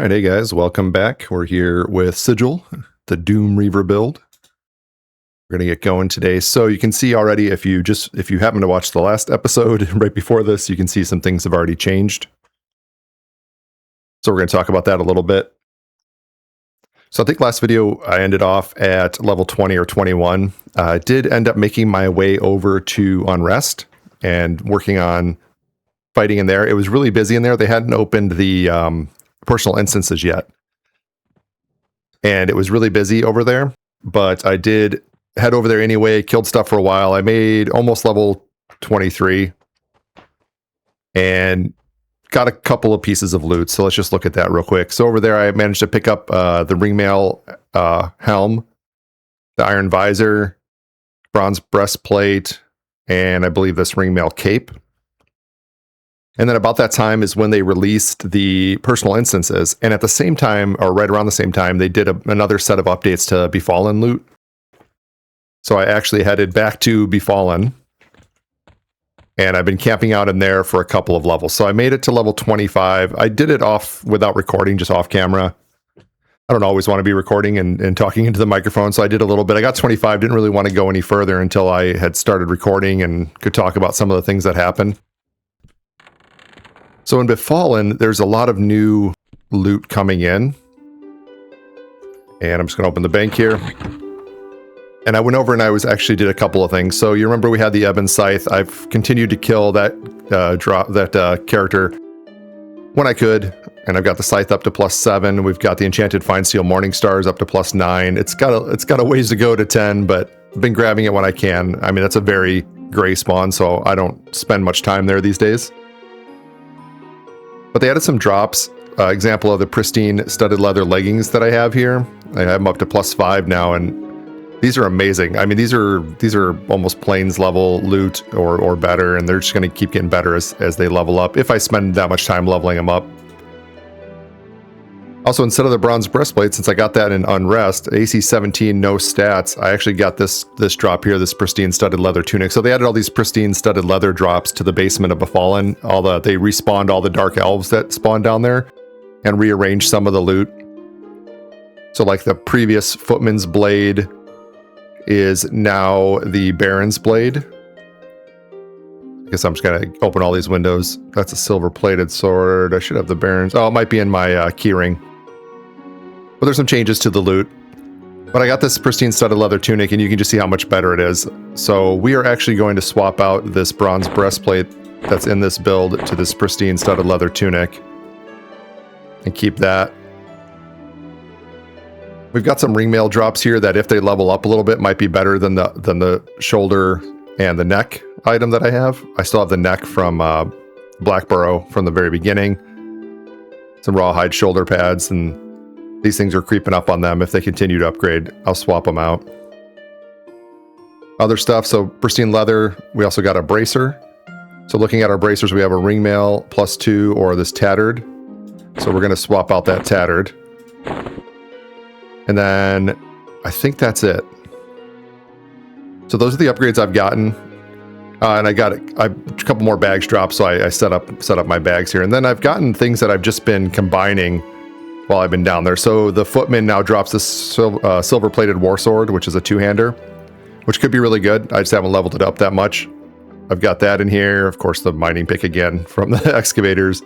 Alright, hey guys, welcome back. We're here with Sigil, the Doomreaver build. We're going to get going today. So you can see already, if you happen to watch the last episode right before this, you can see some things have already changed. So we're going to talk about that a little bit. So I think last video I ended off at level 20 or 21. I did end up making my way over to Unrest and working on fighting in there. It was really busy in there. They hadn't opened the personal instances yet. And it was really busy over there, but I did head over there anyway, killed stuff for a while. I made almost level 23 and got a couple of pieces of loot. So let's just look at that real quick. So over there, I managed to pick up the ringmail helm, the iron visor, bronze breastplate, and I believe this ringmail cape. And then about that time is when they released the personal instances. And at the same time, or right around the same time, they did another set of updates to Befallen loot. So I actually headed back to Befallen. And I've been camping out in there for a couple of levels. So I made it to level 25. I did it off without recording, just off camera. I don't always want to be recording and talking into the microphone. So I did a little bit. I got 25, didn't really want to go any further until I had started recording and could talk about some of the things that happened. So in Befallen, there's a lot of new loot coming in. And I'm just going to open the bank here. And I went over and I actually did a couple of things. So you remember we had the Ebon Scythe. I've continued to kill that character when I could. And I've got the Scythe up to +7. We've got the Enchanted Fine Steel Morning Stars up to +9. It's got a ways to go to 10, but I've been grabbing it when I can. I mean, that's a very gray spawn, so I don't spend much time there these days. But they added some drops. Example of the pristine studded leather leggings that I have here. I have them up to +5 now, and these are amazing. I mean, these are almost plains level loot or better, and they're just going to keep getting better as they level up, if I spend that much time leveling them up. Also, instead of the bronze breastplate, since I got that in Unrest, AC 17, no stats, I actually got this drop here, this pristine studded leather tunic. So they added all these pristine studded leather drops to the basement of Befallen. They respawned all the dark elves that spawned down there and rearranged some of the loot. So like the previous Footman's Blade is now the Baron's Blade. I guess I'm just going to open all these windows. That's a silver-plated sword. I should have the Baron's. Oh, it might be in my keyring. But there's some changes to the loot. But I got this pristine studded leather tunic, and you can just see how much better it is. So we are actually going to swap out this bronze breastplate that's in this build to this pristine studded leather tunic. And keep that. We've got some ringmail drops here that if they level up a little bit might be better than the shoulder and the neck item that I have. I still have the neck from Blackborough from the very beginning. Some rawhide shoulder pads, and these things are creeping up on them. If they continue to upgrade, I'll swap them out. Other stuff, so pristine leather, we also got a bracer. So looking at our bracers, we have a ringmail +2 or this tattered. So we're going to swap out that tattered. And then I think that's it. So those are the upgrades I've gotten. And I got a couple more bags dropped, so I set up my bags here. And then I've gotten things that I've just been combining while I've been down there. So the Footman now drops this silver-plated war sword, which is a two-hander, which could be really good. I just haven't leveled it up that much. I've got that in here. Of course, the mining pick again from the excavators.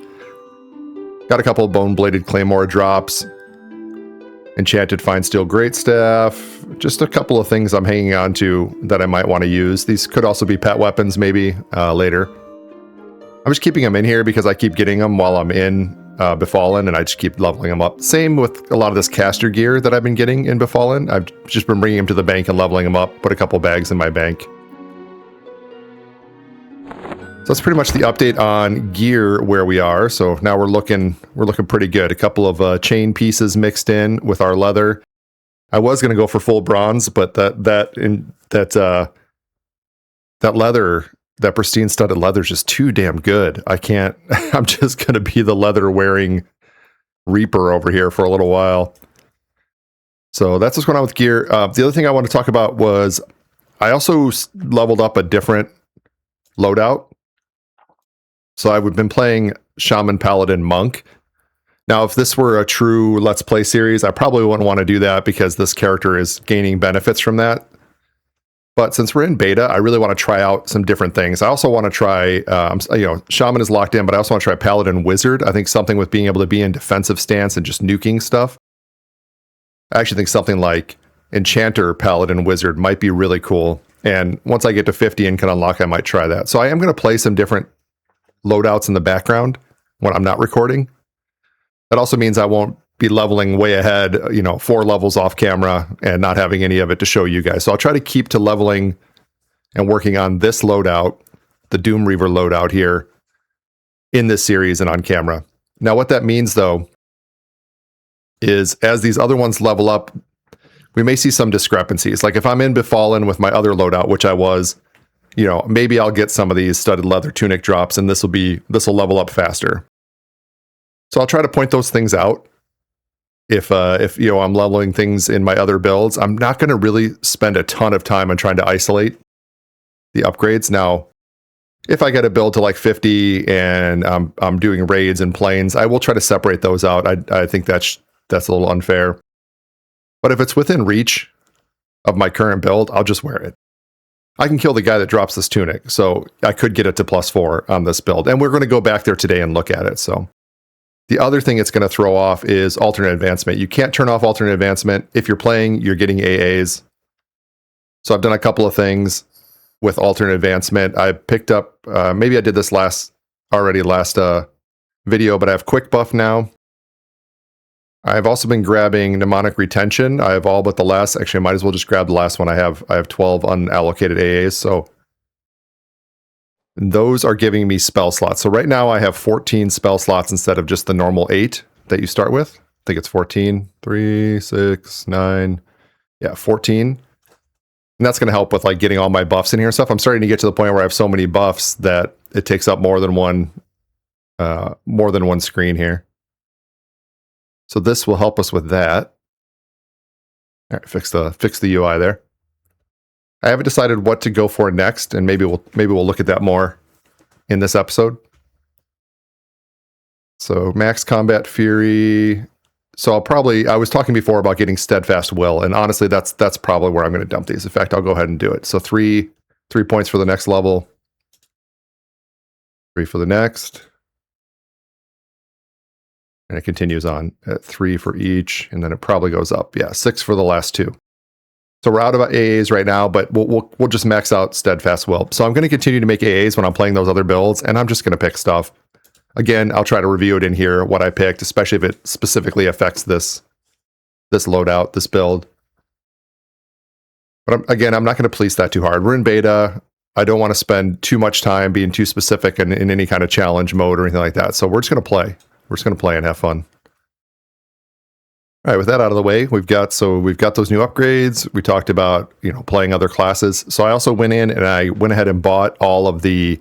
Got a couple of bone-bladed claymore drops. Enchanted Fine Steel Greatstaff. Just a couple of things I'm hanging on to that I might want to use. These could also be pet weapons maybe later. I'm just keeping them in here because I keep getting them while I'm in Befallen, and I just keep leveling them up. Same with a lot of this caster gear that I've been getting in Befallen. I've just been bringing them to the bank and leveling them up. Put a couple bags in my bank. So that's pretty much the update on gear where we are. So now we're looking pretty good. A couple of chain pieces mixed in with our leather. I was going to go for full bronze, but that leather, that pristine studded leather is just too damn good. I can't. I'm just going to be the leather wearing Reaper over here for a little while. So that's what's going on with gear. The other thing I want to talk about was I also leveled up a different loadout. So I've been playing Shaman, Paladin, Monk, Now, if this were a true Let's Play series, I probably wouldn't want to do that because this character is gaining benefits from that. But since we're in beta, I really want to try out some different things. I also want to try, Shaman is locked in, but I also want to try Paladin Wizard. I think something with being able to be in defensive stance and just nuking stuff. I actually think something like Enchanter Paladin Wizard might be really cool. And once I get to 50 and can unlock, I might try that. So I am going to play some different loadouts in the background when I'm not recording. That also means I won't be leveling way ahead, 4 levels off camera and not having any of it to show you guys. So I'll try to keep to leveling and working on this loadout, the Doomreaver loadout here in this series and on camera. Now what that means though is as these other ones level up, we may see some discrepancies. Like if I'm in Befallen with my other loadout, which I was, maybe I'll get some of these studded leather tunic drops and this will level up faster. So I'll try to point those things out. If I'm leveling things in my other builds, I'm not going to really spend a ton of time on trying to isolate the upgrades. Now, if I get a build to like 50 and I'm doing raids and planes, I will try to separate those out. I think that's a little unfair. But if it's within reach of my current build, I'll just wear it. I can kill the guy that drops this tunic, so I could get it to +4 on this build. And we're going to go back there today and look at it. So the other thing it's going to throw off is alternate advancement. You can't turn off alternate advancement. If you're playing, you're getting AAs. So I've done a couple of things with alternate advancement. I picked up, maybe I did this last video, but I have quick buff now. I've also been grabbing mnemonic retention. I have all but the last, actually I might as well just grab the last one. I have 12 unallocated AAs, so those are giving me spell slots. So right now I have 14 spell slots instead of just the normal 8 that you start with. I think it's 14, 3, 6, 9, 14. And that's going to help with like getting all my buffs in here and stuff. I'm starting to get to the point where I have so many buffs that it takes up more than one screen here. So this will help us with that. All right, fix the UI there. I haven't decided what to go for next, and maybe we'll look at that more in this episode. So max combat fury. So I was talking before about getting steadfast will, and honestly, that's probably where I'm going to dump these. In fact, I'll go ahead and do it. So 3 points for the next level, 3 for the next, and it continues on at 3 for each, and then it probably goes up. 6 for the last 2. So we're out of AAs right now, but we'll just max out steadfast will. So I'm going to continue to make AAs when I'm playing those other builds, and I'm just going to pick stuff. Again, I'll try to review it in here, what I picked, especially if it specifically affects this loadout, this build. But again, I'm not going to police that too hard. We're in beta. I don't want to spend too much time being too specific in any kind of challenge mode or anything like that. So we're just going to play. We're just going to play and have fun. All right, with that out of the way, we've got those new upgrades. We talked about, playing other classes. So I also went in and I went ahead and bought all of the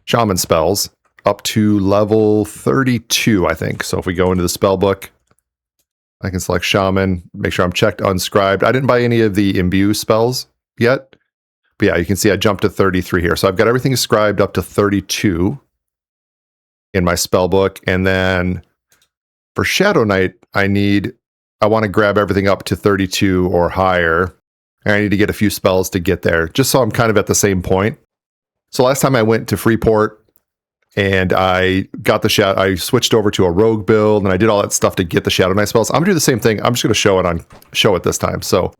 Shaman spells up to level 32, I think. So if we go into the spell book, I can select Shaman, make sure I'm checked unscribed. I didn't buy any of the imbue spells yet. But yeah, you can see I jumped to 33 here. So I've got everything scribed up to 32 in my spell book. And then for Shadow Knight, I want to grab everything up to 32 or higher. And I need to get a few spells to get there, just so I'm kind of at the same point. So last time I went to Freeport and I got I switched over to a rogue build and I did all that stuff to get the Shadow Knight spells. I'm gonna do the same thing. I'm just gonna show it this time. So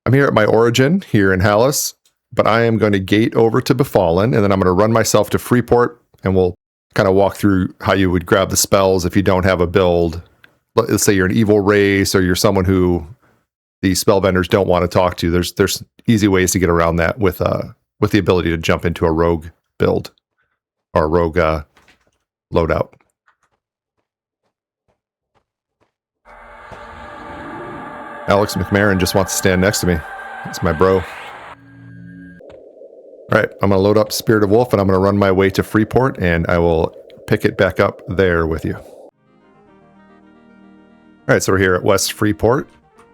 I'm here at my origin here in Hallis, but I am going to gate over to Befallen, and then I'm going to run myself to Freeport, and we'll kind of walk through how you would grab the spells if you don't have a build. Let's say you're an evil race or you're someone who the spell vendors don't want to talk to. There's easy ways to get around that with the ability to jump into a rogue build or a rogue loadout. Alex McMahon just wants to stand next to me. That's my bro. All right, I'm going to load up Spirit of Wolf and I'm going to run my way to Freeport, and I will pick it back up there with you. All right, so we're here at West Freeport.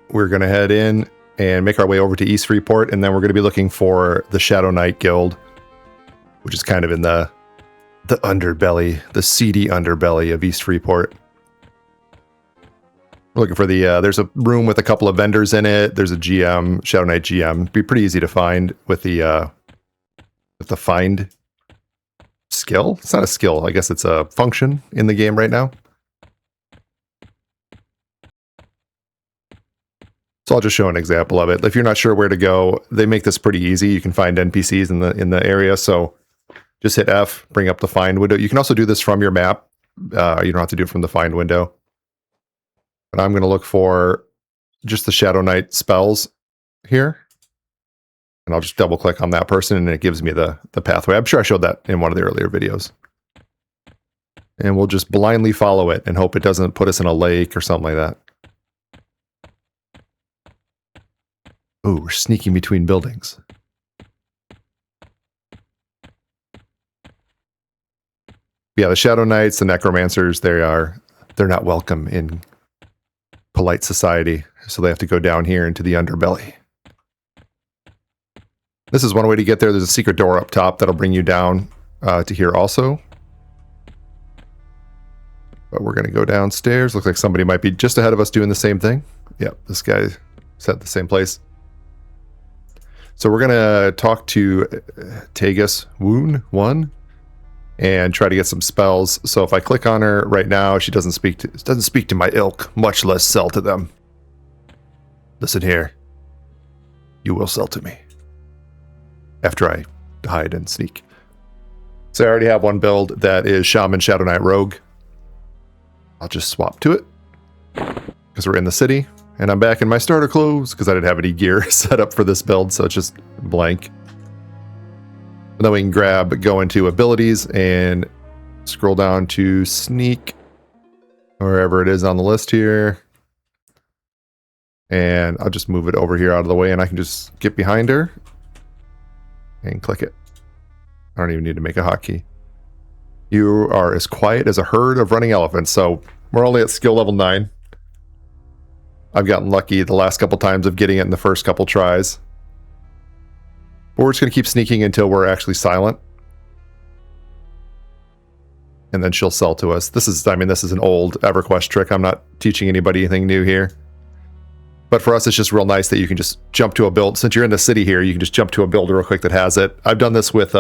We're going to head in and make our way over to East Freeport, and then we're going to be looking for the Shadow Knight Guild, which is kind of in the The underbelly, the seedy underbelly of East Freeport. We're looking for the, there's a room with a couple of vendors in it. There's a GM, Shadow Knight GM. Be pretty easy to find with the find skill. It's not a skill. I guess it's a function in the game right now. So I'll just show an example of it. If you're not sure where to go, they make this pretty easy. You can find NPCs in the area. So just hit F, bring up the find window. You can also do this from your map. You don't have to do it from the find window. But I'm going to look for just the Shadow Knight spells here. And I'll just double click on that person and it gives me the pathway. I'm sure I showed that in one of the earlier videos. And we'll just blindly follow it and hope it doesn't put us in a lake or something like that. Ooh, we're sneaking between buildings. Yeah, the Shadow Knights, the Necromancers, they're not welcome in polite society, so they have to go down here into the underbelly. This is one way to get there. There's a secret door up top that'll bring you down to here also. But we're going to go downstairs. Looks like somebody might be just ahead of us doing the same thing. Yep, this guy's at the same place. So we're going to talk to Tegus Woon 1 and try to get some spells. So if I click on her right now, she doesn't speak to my ilk, much less sell to them. Listen here. You will sell to me. After I hide and sneak. So I already have one build that is Shaman Shadow Knight Rogue. I'll just swap to it because we're in the city and I'm back in my starter clothes because I didn't have any gear set up for this build, so it's just blank. And then we can go into abilities and scroll down to sneak, wherever it is on the list here. And I'll just move it over here out of the way and I can just get behind her and click it. I don't even need to make a hotkey. You are as quiet as a herd of running elephants. So we're only at skill level 9. I've gotten lucky the last couple times of getting it in the first couple tries. But we're just going to keep sneaking until we're actually silent. And then she'll sell to us. This is an old Everquest trick. I'm not teaching anybody anything new here. But for us, it's just real nice that you can just jump to a build. Since you're in the city here, you can just jump to a build real quick that has it. I've done this with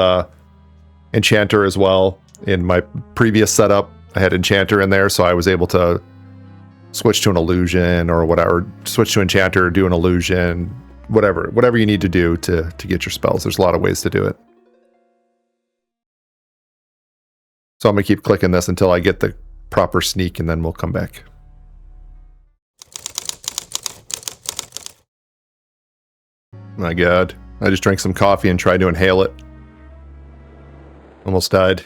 Enchanter as well. In my previous setup, I had Enchanter in there, so I was able to switch to an illusion or whatever. Switch to Enchanter, do an illusion, whatever you need to do to get your spells. There's a lot of ways to do it. So I'm going to keep clicking this until I get the proper sneak, and then we'll come back. My God, I just drank some coffee and tried to inhale it. Almost died.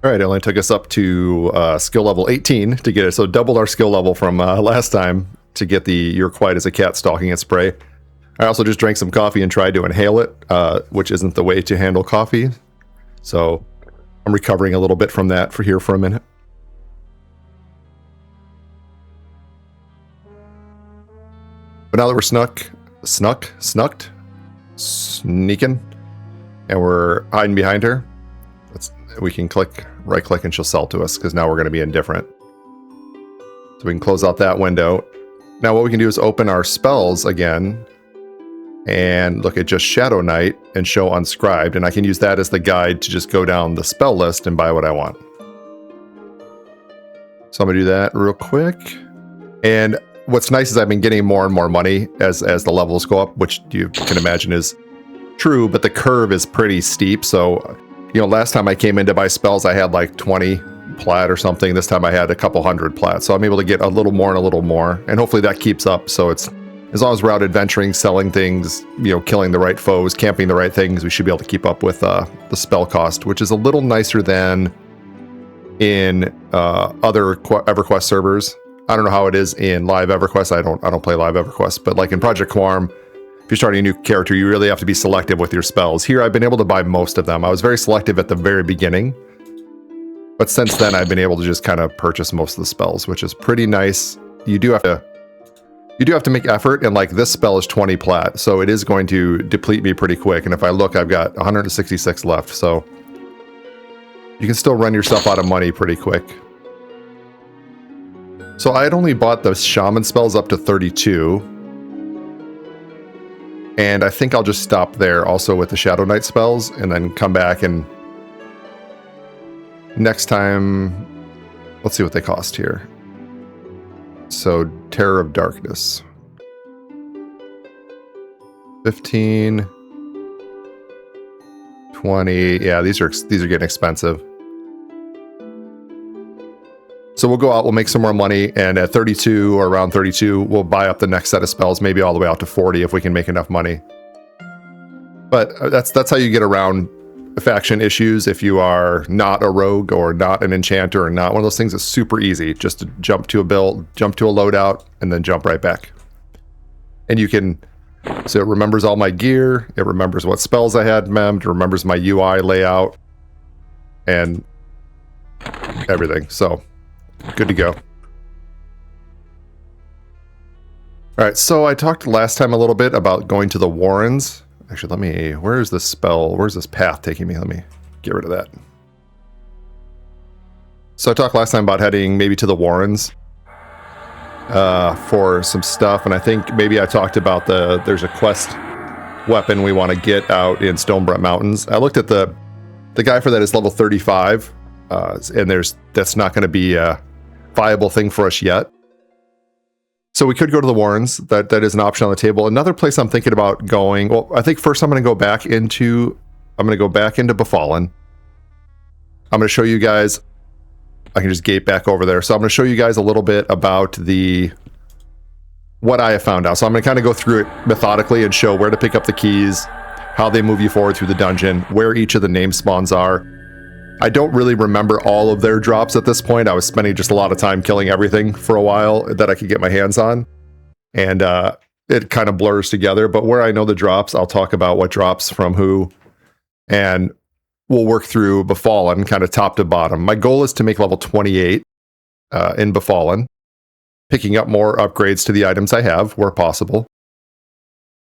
All right, it only took us up to skill level 18 to get it. So doubled our skill level from last time to get the You're Quiet as a Cat Stalking It spray. I also just drank some coffee and tried to inhale it, which isn't the way to handle coffee. So I'm recovering a little bit from that for a minute. But now that we're sneaking, and we're hiding behind her, we can right click and she'll sell to us because now we're going to be indifferent. So we can close out that window. Now what we can do is open our spells again and look at just Shadow Knight and show unscribed, and I can use that as the guide to just go down the spell list and buy what I want. So I'm going to do that real quick. And what's nice is I've been getting more and more money as the levels go up, which you can imagine is true, but the curve is pretty steep. So, last time I came in to buy spells, I had like 20 plat or something. This time I had a couple hundred plat. So I'm able to get a little more and a little more. And hopefully that keeps up. So it's, as long as we're out adventuring, selling things, killing the right foes, camping the right things, we should be able to keep up with the spell cost, which is a little nicer than in other EverQuest servers. I don't know how it is in live EverQuest. I don't play live EverQuest, but like in Project Quorum, if you're starting a new character, you really have to be selective with your spells. Here, I've been able to buy most of them. I was very selective at the very beginning, but since then, I've been able to just kind of purchase most of the spells, which is pretty nice. You do have You do have to make effort, and like this spell is 20 plat, so it is going to deplete me pretty quick. And if I look, I've got 166 left, so you can still run yourself out of money pretty quick. So I had only bought the Shaman spells up to 32. And I think I'll just stop there also with the Shadow Knight spells, and then come back and next time, let's see what they cost here. So Terror of Darkness. 15, 20. Yeah, these are getting expensive. So we'll go out, we'll make some more money, and at 32 or around 32, we'll buy up the next set of spells, maybe all the way out to 40 if we can make enough money. But that's how you get around faction issues if you are not a rogue or not an enchanter or not one of those things. It's super easy just to jump to a build, jump to a loadout, and then jump right back. And you can, so it remembers all my gear, it remembers what spells I had memmed, it remembers my UI layout, and everything. So good to go. All right, so I talked last time a little bit about going to the Warrens. Actually, where's this spell? Where's this path taking me? Let me get rid of that. So I talked last time about heading maybe to the Warrens for some stuff, and I think maybe I talked about there's a quest weapon we want to get out in Stonebrut Mountains. I looked at the guy for that is level 35, and that's not going to be a viable thing for us yet. So we could go to the Warrens. That is an option on the table. Another place I'm thinking about going. Well, I think first I'm going to go back into Befallen. I'm going to show you guys. I can just gate back over there. So I'm going to show you guys a little bit about what I have found out. So I'm going to kind of go through it methodically and show where to pick up the keys, how they move you forward through the dungeon, where each of the name spawns are. I don't really remember all of their drops at this point. I was spending just a lot of time killing everything for a while that I could get my hands on. And it kind of blurs together. But where I know the drops, I'll talk about what drops from who. And we'll work through Befallen, kind of top to bottom. My goal is to make level 28 in Befallen, picking up more upgrades to the items I have where possible.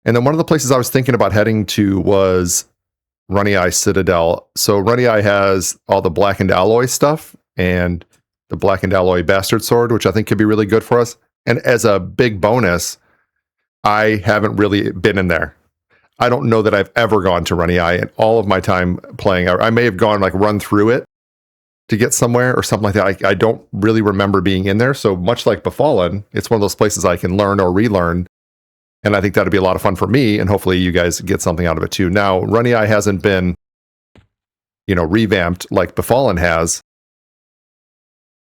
And then one of the places I was thinking about heading to was Runny-Eye Citadel. So Runny-Eye has all the Blackened Alloy stuff and the Blackened Alloy Bastard Sword, which I think could be really good for us. And as a big bonus, I haven't really been in there. I don't know that I've ever gone to Runny-Eye in all of my time playing. I may have gone run through it to get somewhere or something like that. I don't really remember being in there. So much like Befallen, it's one of those places I can learn or relearn. And I think that'd be a lot of fun for me, and hopefully you guys get something out of it too. Now, Runny-Eye hasn't been, revamped like Befallen has,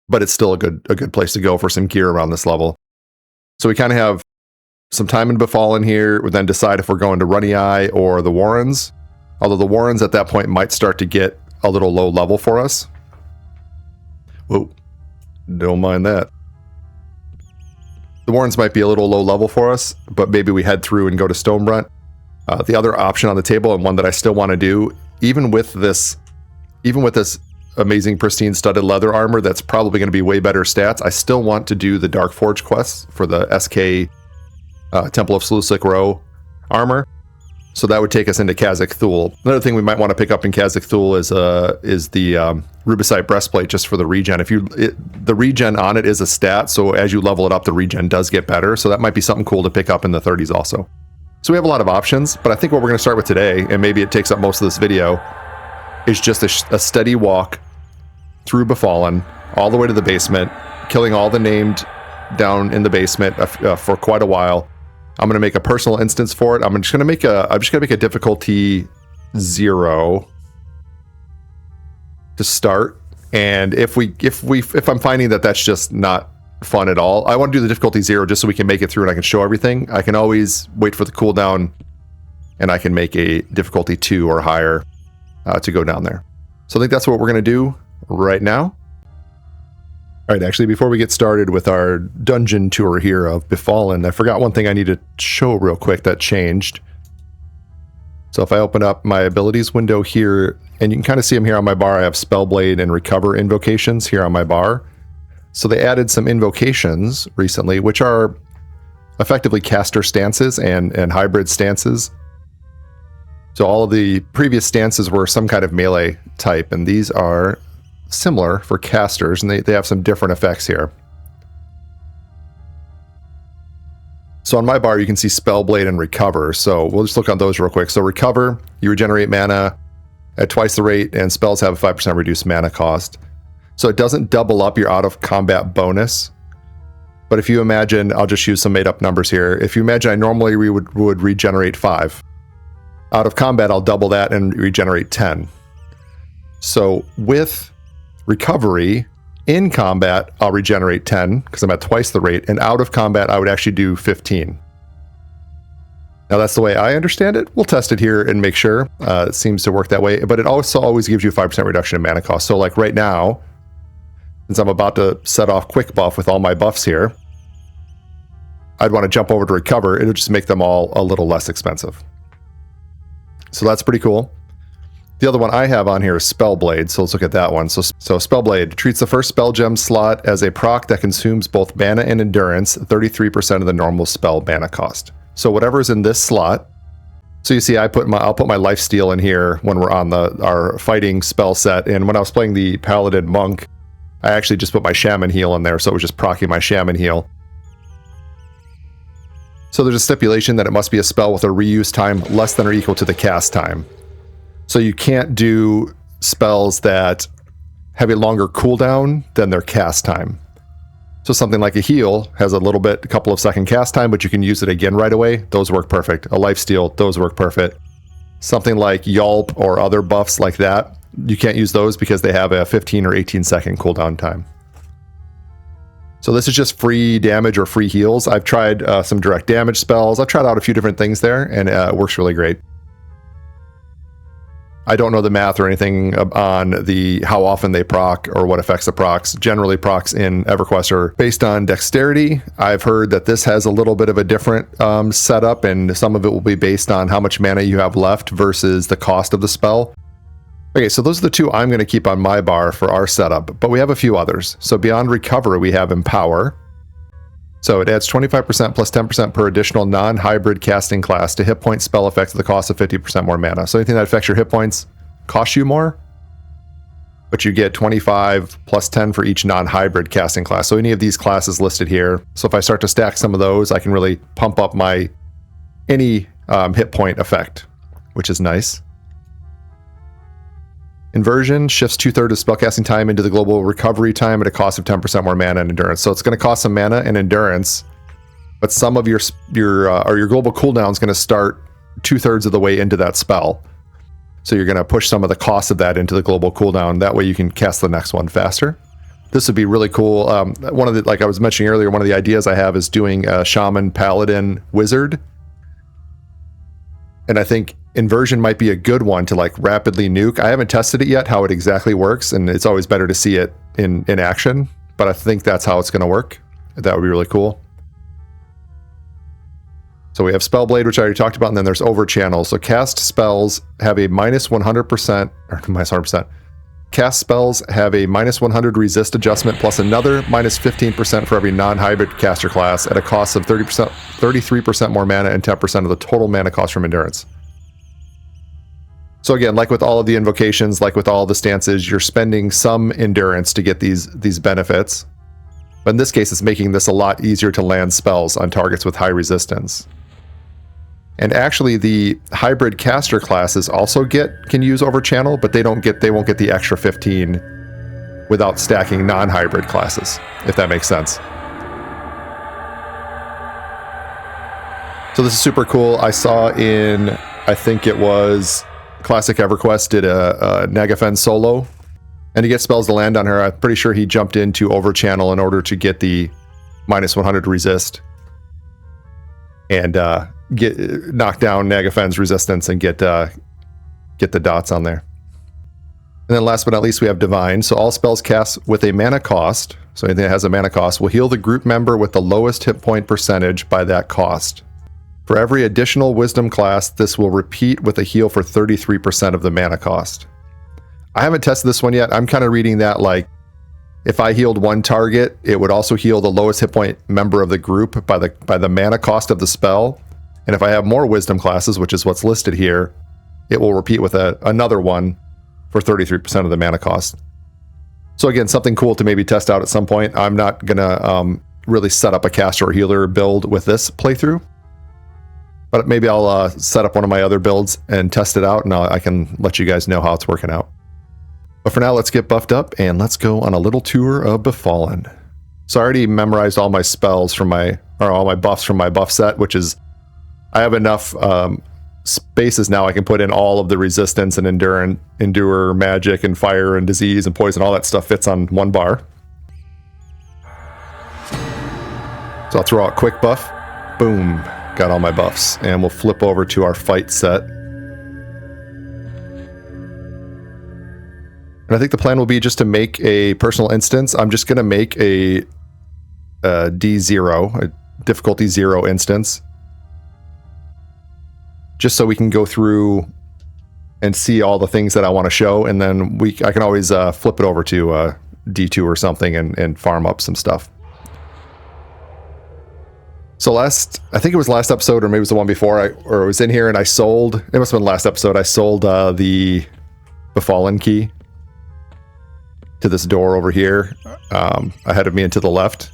but it's still a good place to go for some gear around this level. So we kind of have some time in Befallen here. We then decide if we're going to Runny-Eye or the Warrens. Although the Warrens at that point might start to get a little low level for us. Whoa, don't mind that. The Warrens might be a little low level for us, but maybe we head through and go to Stonebrut. The other option on the table, and one that I still want to do, even with this amazing pristine studded leather armor that's probably going to be way better stats, I still want to do the Darkforge quests for the SK Temple of Slusic Row armor. So that would take us into Khazak Thul. Another thing we might want to pick up in Khazak Thul is the Rubicite breastplate, just for the regen. The regen on it is a stat, so as you level it up, the regen does get better. So that might be something cool to pick up in the 30s also. So we have a lot of options, but I think what we're going to start with today, and maybe it takes up most of this video, is just a steady walk through Befallen, all the way to the basement, killing all the named down in the basement for quite a while. I'm going to make a personal instance for it. I'm just going to make a difficulty 0 to start. And if I'm finding that that's just not fun at all, I want to do the difficulty 0 just so we can make it through and I can show everything. I can always wait for the cooldown and I can make a difficulty 2 or higher to go down there. So I think that's what we're going to do right now. All right, actually, before we get started with our dungeon tour here of Befallen, I forgot one thing I need to show real quick that changed. So if I open up my abilities window here, and you can kind of see them here on my bar, I have Spellblade and Recover invocations here on my bar. So they added some invocations recently, which are effectively caster stances and hybrid stances. So all of the previous stances were some kind of melee type, and these are similar for casters, and they have some different effects here. So on my bar, you can see Spellblade and Recover. So we'll just look on those real quick. So Recover, you regenerate mana at twice the rate, and spells have a 5% reduced mana cost. So it doesn't double up your out-of-combat bonus. But if you imagine, I'll just use some made-up numbers here. If you imagine I normally would regenerate 5. Out of combat, I'll double that and regenerate 10. So with Recovery, in combat, I'll regenerate 10 because I'm at twice the rate, and out of combat, I would actually do 15. Now that's the way I understand it. We'll test it here and make sure. It seems to work that way, but it also always gives you a 5% reduction in mana cost. So like right now, since I'm about to set off quick buff with all my buffs here, I'd want to jump over to Recover. It'll just make them all a little less expensive. So that's pretty cool. The other one I have on here is Spellblade, so let's look at that one. So Spellblade treats the first spell gem slot as a proc that consumes both mana and endurance, 33% of the normal spell mana cost. So whatever's in this slot. So you see, I'll put my lifesteal in here when we're on our fighting spell set, and when I was playing the Paladin Monk, I actually just put my Shaman heal in there, so it was just proccing my Shaman heal. So there's a stipulation that it must be a spell with a reuse time less than or equal to the cast time. So you can't do spells that have a longer cooldown than their cast time. So something like a heal has a couple of second cast time, but you can use it again right away. Those work perfect. A lifesteal, those work perfect. Something like Yulp or other buffs like that, you can't use those because they have a 15 or 18 second cooldown time. So this is just free damage or free heals. I've tried some direct damage spells. I've tried out a few different things there, and it works really great. I don't know the math or anything on how often they proc or what affects the procs. Generally, procs in EverQuest are based on dexterity. I've heard that this has a little bit of a different setup, and some of it will be based on how much mana you have left versus the cost of the spell. Okay, so those are the two I'm going to keep on my bar for our setup, but we have a few others. So beyond Recover, we have Empower. So it adds 25% plus 10% per additional non-hybrid casting class to hit point spell effects at the cost of 50% more mana. So anything that affects your hit points costs you more, but you get 25 plus 10 for each non-hybrid casting class. So any of these classes listed here. So if I start to stack some of those, I can really pump up my any hit point effect, which is nice. Inversion shifts 2/3 of spellcasting time into the global recovery time at a cost of 10% more mana and endurance. So it's going to cost some mana and endurance, but some of your global cooldown is going to start 2/3 of the way into that spell. So you're going to push some of the cost of that into the global cooldown. That way you can cast the next one faster. This would be really cool. One of the, like I was mentioning earlier, one of the ideas I have is doing a Shaman, Paladin, Wizard. And I think Inversion might be a good one to like rapidly nuke. I haven't tested it yet, how it exactly works, and it's always better to see it in action, but I think that's how it's going to work. That would be really cool. So we have Spellblade, which I already talked about, and then there's Overchannel. So cast spells have a minus 100%, or minus 100%. Cast spells have a minus 100 resist adjustment plus another minus 15% for every non-hybrid caster class at a cost of 33% more mana and 10% of the total mana cost from endurance. So again, like with all of the invocations, like with all the stances, you're spending some endurance to get these benefits. But in this case, it's making this a lot easier to land spells on targets with high resistance. And actually, the hybrid caster classes also can use Overchannel, but they won't get the extra 15 without stacking non-hybrid classes, if that makes sense. So this is super cool. I saw in, I think it was Classic EverQuest did a Nagafen solo, and to get spells to land on her, I'm pretty sure he jumped into Overchannel in order to get the minus 100 resist and knock down Nagafen's resistance and get the dots on there. And then last but not least, we have Divine. So all spells cast with a mana cost, so anything that has a mana cost, will heal the group member with the lowest hit point percentage by that cost. For every additional wisdom class, this will repeat with a heal for 33% of the mana cost. I haven't tested this one yet. I'm kind of reading that like If I healed one target, it would also heal the lowest hit point member of the group by the mana cost of the spell. And if I have more wisdom classes, which is what's listed here, it will repeat with another one for 33% of the mana cost. So again, something cool to maybe test out at some point. I'm not going to really set up a caster or healer build with this playthrough. But maybe I'll set up one of my other builds and test it out, and I can let you guys know how it's working out. But for now, let's get buffed up, and let's go on a little tour of Befallen. So I already memorized all my spells from all my buffs from my buff set, which is, I have enough spaces now I can put in all of the resistance and endure magic and fire and disease and poison. All that stuff fits on one bar. So I'll throw out quick buff. Boom. Got all my buffs. And we'll flip over to our fight set. And I think the plan will be just to make a personal instance. I'm just going to make a D0, a difficulty 0 instance. Just so we can go through and see all the things that I want to show. And then I can always flip it over to D2 or something and farm up some stuff. So I think it was last episode, or maybe it was the one before, I was in here and I sold, it must have been last episode, I sold the Befallen key to this door over here, ahead of me and to the left.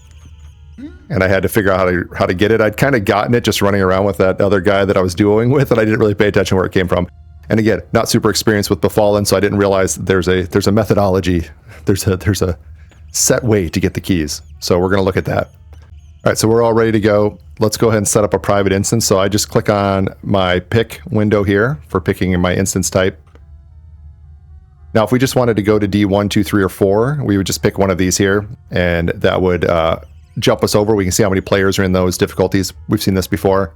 And I had to figure out how to get it. I'd kind of gotten it just running around with that other guy that I was duoing with, and I didn't really pay attention where it came from. And again, not super experienced with Befallen, so I didn't realize there's a methodology. There's a set way to get the keys. So we're going to look at that. All right, so we're all ready to go. Let's go ahead and set up a private instance. So I just click on my pick window here for picking my instance type. Now, if we just wanted to go to D1, 2, 3, or 4, we would just pick one of these here, and that would jump us over. We can see how many players are in those difficulties. We've seen this before.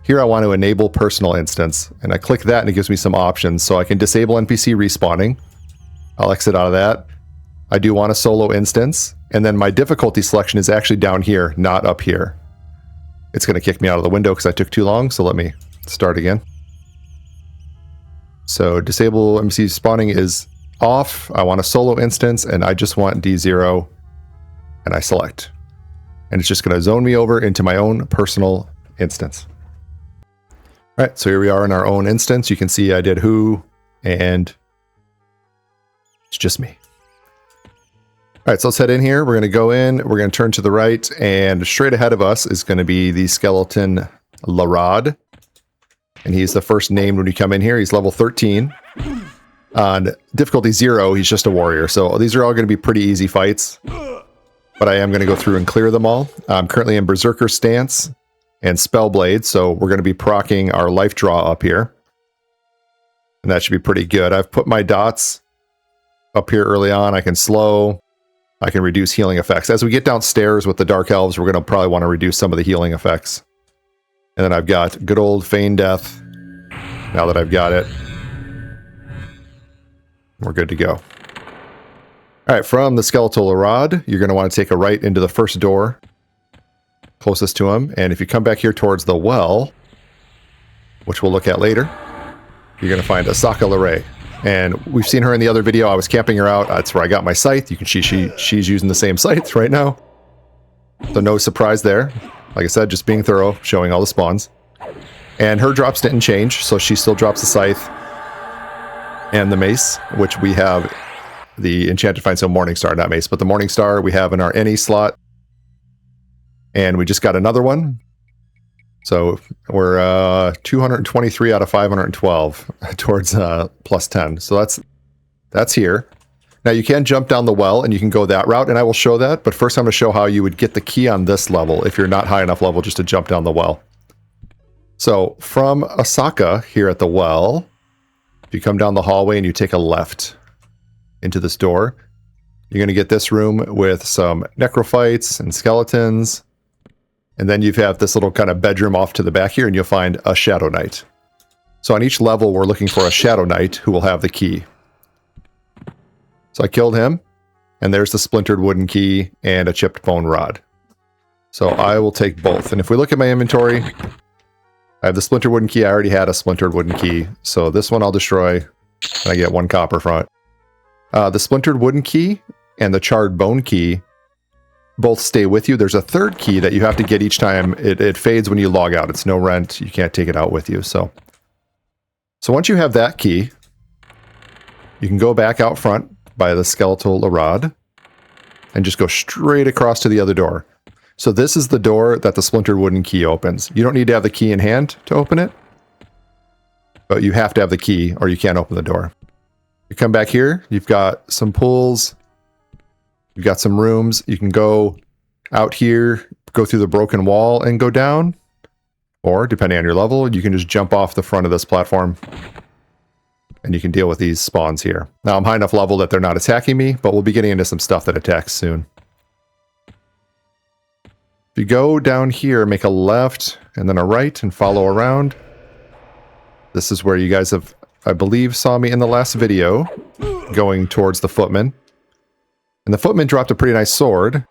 Here I want to enable personal instance, and I click that and it gives me some options. So I can disable NPC respawning. I'll exit out of that. I do want a solo instance, and then my difficulty selection is actually down here, not up here. It's going to kick me out of the window because I took too long, so let me start again. So disable NPC spawning is off. I want a solo instance, and I just want D0, and I select. And it's just going to zone me over into my own personal instance. All right, so here we are in our own instance. You can see I did who, and it's just me. All right, so let's head in here. We're going to go in, we're going to turn to the right, and straight ahead of us is going to be the skeleton Larad. And he's the first named when you come in here. He's level 13. On difficulty 0, he's just a warrior. So these are all going to be pretty easy fights. But I am going to go through and clear them all. I'm currently in Berserker stance and Spellblade, so we're going to be proccing our life draw up here. And that should be pretty good. I've put my dots up here early on. I can slow. I can reduce healing effects. As we get downstairs with the Dark Elves, we're going to probably want to reduce some of the healing effects. And then I've got good old Feign Death. Now that I've got it, we're good to go. All right, from the Skeletal Rod, you're going to want to take a right into the first door closest to him. And if you come back here towards the well, which we'll look at later, you're going to find Asaka Lere. And we've seen her in the other video. I was camping her out. That's where I got my scythe. You can see she's using the same scythe right now. So no surprise there. Like I said, just being thorough, showing all the spawns. And her drops didn't change, so she still drops the scythe and the mace, which we have the Enchanted Find Stone Morningstar, not mace, but the Morningstar we have in our any slot. And we just got another one. So we're 223 out of 512 towards plus 10. So that's here. Now you can jump down the well and you can go that route, and I will show that. But first I'm going to show how you would get the key on this level if you're not high enough level just to jump down the well. So from Asaka here at the well, if you come down the hallway and you take a left into this door, you're going to get this room with some necrophytes and skeletons. And then you have this little kind of bedroom off to the back here, and you'll find a Shadow Knight. So on each level, we're looking for a Shadow Knight who will have the key. So I killed him, and there's the splintered wooden key and a chipped bone rod. So I will take both. And if we look at my inventory, I have the splintered wooden key. I already had a splintered wooden key. So this one I'll destroy, and I get 1 copper from it. The splintered wooden key and the charred bone key both stay with you. There's a third key that you have to get each time. It fades when you log out. It's no rent. You can't take it out with you. So once you have that key, you can go back out front by the skeletal rod and just go straight across to the other door. So this is the door that the splintered wooden key opens. You don't need to have the key in hand to open it, but you have to have the key or you can't open the door. You come back here, you've got some pools, you've got some rooms. You can go out here, go through the broken wall and go down, or depending on your level, you can just jump off the front of this platform and you can deal with these spawns here. Now I'm high enough level that they're not attacking me, but we'll be getting into some stuff that attacks soon. If you go down here, make a left and then a right and follow around. This is where you guys have, I believe, saw me in the last video going towards the footman. And the footman dropped a pretty nice sword.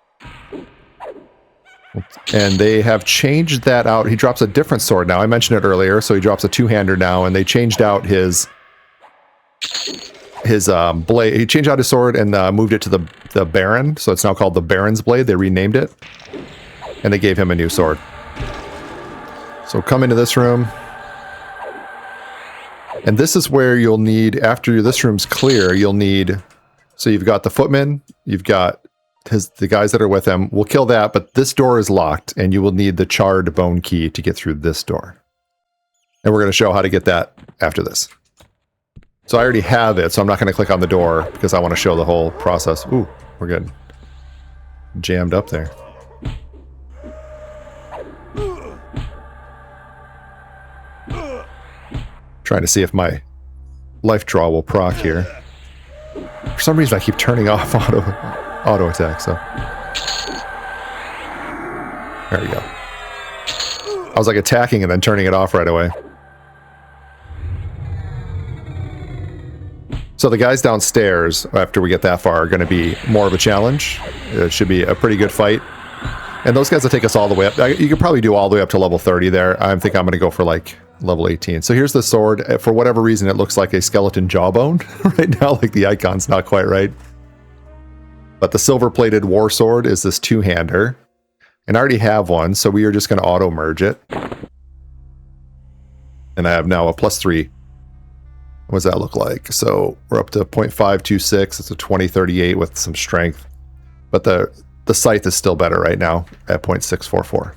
And they have changed that out. He drops a different sword now. I mentioned it earlier, so he drops a two-hander now, and they changed out his blade. He changed out his sword and moved it to the Baron, so it's now called the Baron's Blade. They renamed it. And they gave him a new sword. So come into this room. And this is where you'll need, after this room's clear, you'll need, so you've got the footman, you've got the guys that are with him. We'll kill that, but this door is locked, and you will need the charred bone key to get through this door. And we're going to show how to get that after this. So I already have it, so I'm not going to click on the door, because I want to show the whole process. Ooh, we're getting jammed up there. Trying to see if my life draw will proc here. For some reason, I keep turning off auto attack, so. There we go. I was like attacking and then turning it off right away. So the guys downstairs, after we get that far, are going to be more of a challenge. It should be a pretty good fight. And those guys will take us all the way up. You could probably do all the way up to level 30 there. I think I'm going to go for like level 18. So here's the sword. For whatever reason, it looks like a skeleton jawbone right now. Like the icon's not quite right. But the silver-plated war sword is this two-hander. And I already have one, so we are just going to auto-merge it. And I have now a +3. What does that look like? So we're up to 0.526. It's a 2038 with some strength. But the scythe is still better right now at 0.644.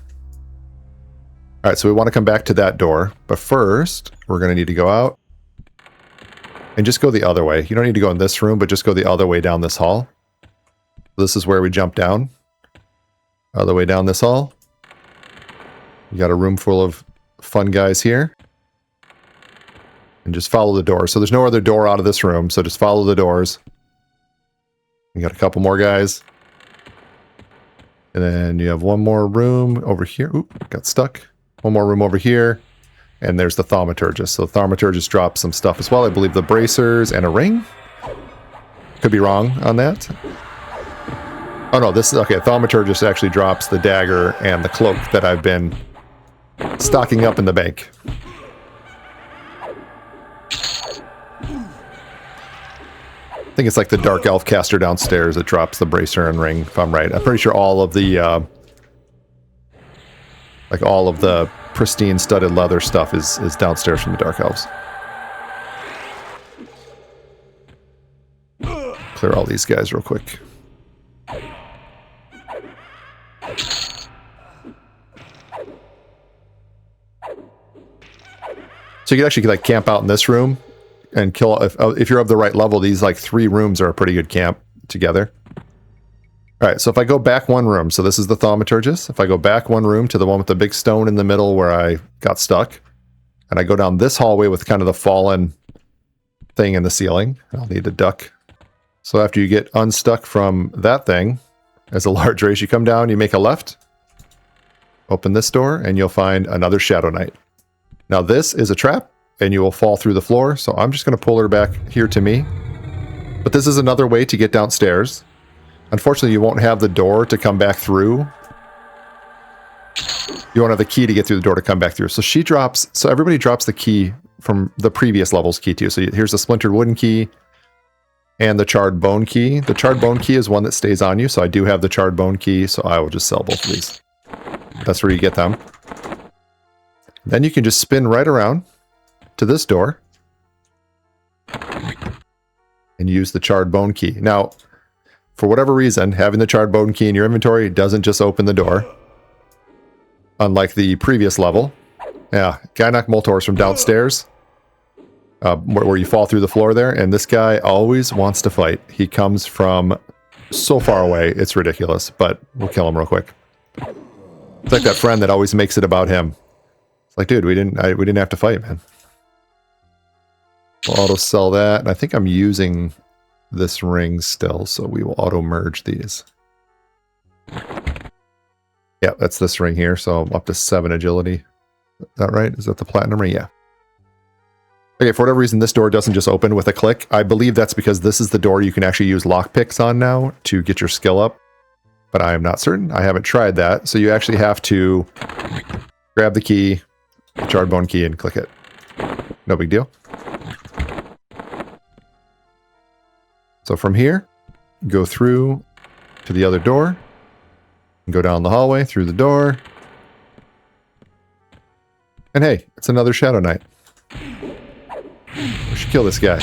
All right, so we want to come back to that door. But first, we're going to need to go out and just go the other way. You don't need to go in this room, but just go the other way down this hall. This is where we jump down. Other way down this hall. You got a room full of fun guys here. And just follow the door. So there's no other door out of this room, so just follow the doors. You got a couple more guys. And then you have one more room over here. Oop, got stuck. One more room over here. And there's the thaumaturgist. So the thaumaturgist drops some stuff as well. I believe the bracers and a ring. Could be wrong on that. Oh no, this is okay. Thaumaturgist actually drops the dagger and the cloak that I've been stocking up in the bank. I think it's like the Dark Elf caster downstairs that drops the bracer and ring, if I'm right. I'm pretty sure all of the, like all of the pristine studded leather stuff is downstairs from the Dark Elves. Clear all these guys real quick. So you can actually like camp out in this room and kill, if you're of the right level, these like 3 rooms are a pretty good camp together. All right, so if I go back one room, so this is the thaumaturgist. If I go back one room to the one with the big stone in the middle where I got stuck, and I go down this hallway with kind of the fallen thing in the ceiling, I'll need to duck. So after you get unstuck from that thing, as a large race, you come down, you make a left, open this door, and you'll find another Shadow Knight. Now this is a trap, and you will fall through the floor, so I'm just going to pull her back here to me. But this is another way to get downstairs. Unfortunately, you won't have the door to come back through. You won't have the key to get through the door to come back through. So she drops, so everybody drops the key from the previous level's key too. So here's the splintered wooden key. and the charred bone key. The charred bone key is one that stays on you, so I do have the charred bone key, so I will just sell both of these. That's where you get them. Then you can just spin right around to this door and use the charred bone key. Now, for whatever reason, having the charred bone key in your inventory doesn't just open the door. Unlike the previous level. Yeah, Gynoc Moltor's from downstairs. Where you fall through the floor there, and this guy always wants to fight. He comes from so far away, it's ridiculous, but we'll kill him real quick. It's like that friend that always makes it about him. It's like, dude, we didn't have to fight, man. We'll auto sell that, and I think I'm using this ring still, so we will auto merge these. Yeah, that's this ring here, so I'm up to 7 agility. Is that right? Is that the platinum ring? Yeah. Okay, for whatever reason, this door doesn't just open with a click. I believe that's because this is the door you can actually use lockpicks on now to get your skill up. But I am not certain. I haven't tried that. So you actually have to grab the key, the charred bone key, and click it. No big deal. So from here, go through to the other door. Go down the hallway, through the door. And hey, it's another Shadow Knight. We should kill this guy.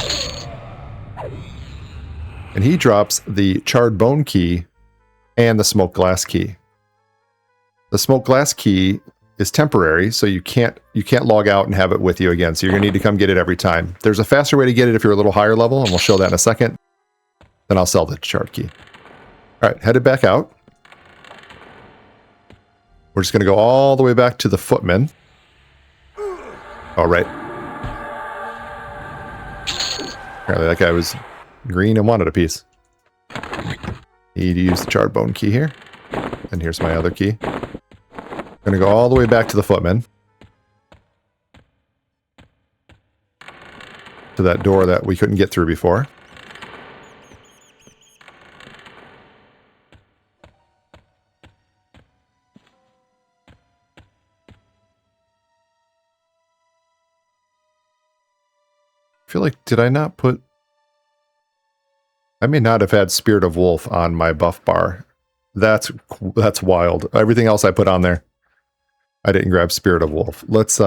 And he drops the charred bone key and the smoke glass key. The smoke glass key is temporary, so you can't log out and have it with you again. So you're gonna need to come get it every time. There's a faster way to get it if you're a little higher level, and we'll show that in a second. Then I'll sell the charred key. All right, headed back out. We're just gonna go all the way back to the footman. All right. Apparently that guy was green and wanted a piece. Need to use the charred bone key here. And here's my other key. I'm gonna go all the way back to the footman. To that door that we couldn't get through before. I feel like, did I not put... I may not have had Spirit of Wolf on my buff bar. That's wild. Everything else I put on there, I didn't grab Spirit of Wolf. Let's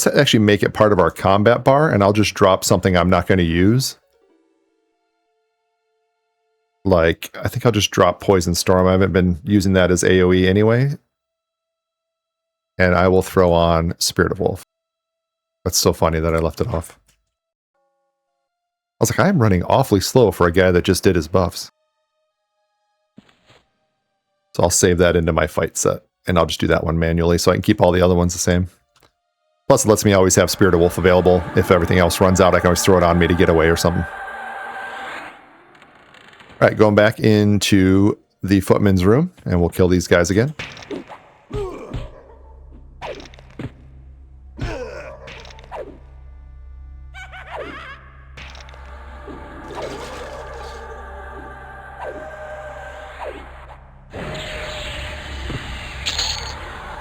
actually make it part of our combat bar, and I'll just drop something I'm not going to use. Like, I think I'll just drop Poison Storm. I haven't been using that as AoE anyway. And I will throw on Spirit of Wolf. That's so funny that I left it off. I was like, I'm running awfully slow for a guy that just did his buffs. So I'll save that into my fight set. And I'll just do that one manually so I can keep all the other ones the same. Plus it lets me always have Spirit of Wolf available. If everything else runs out, I can always throw it on me to get away or something. Alright, going back into the footman's room. And we'll kill these guys again.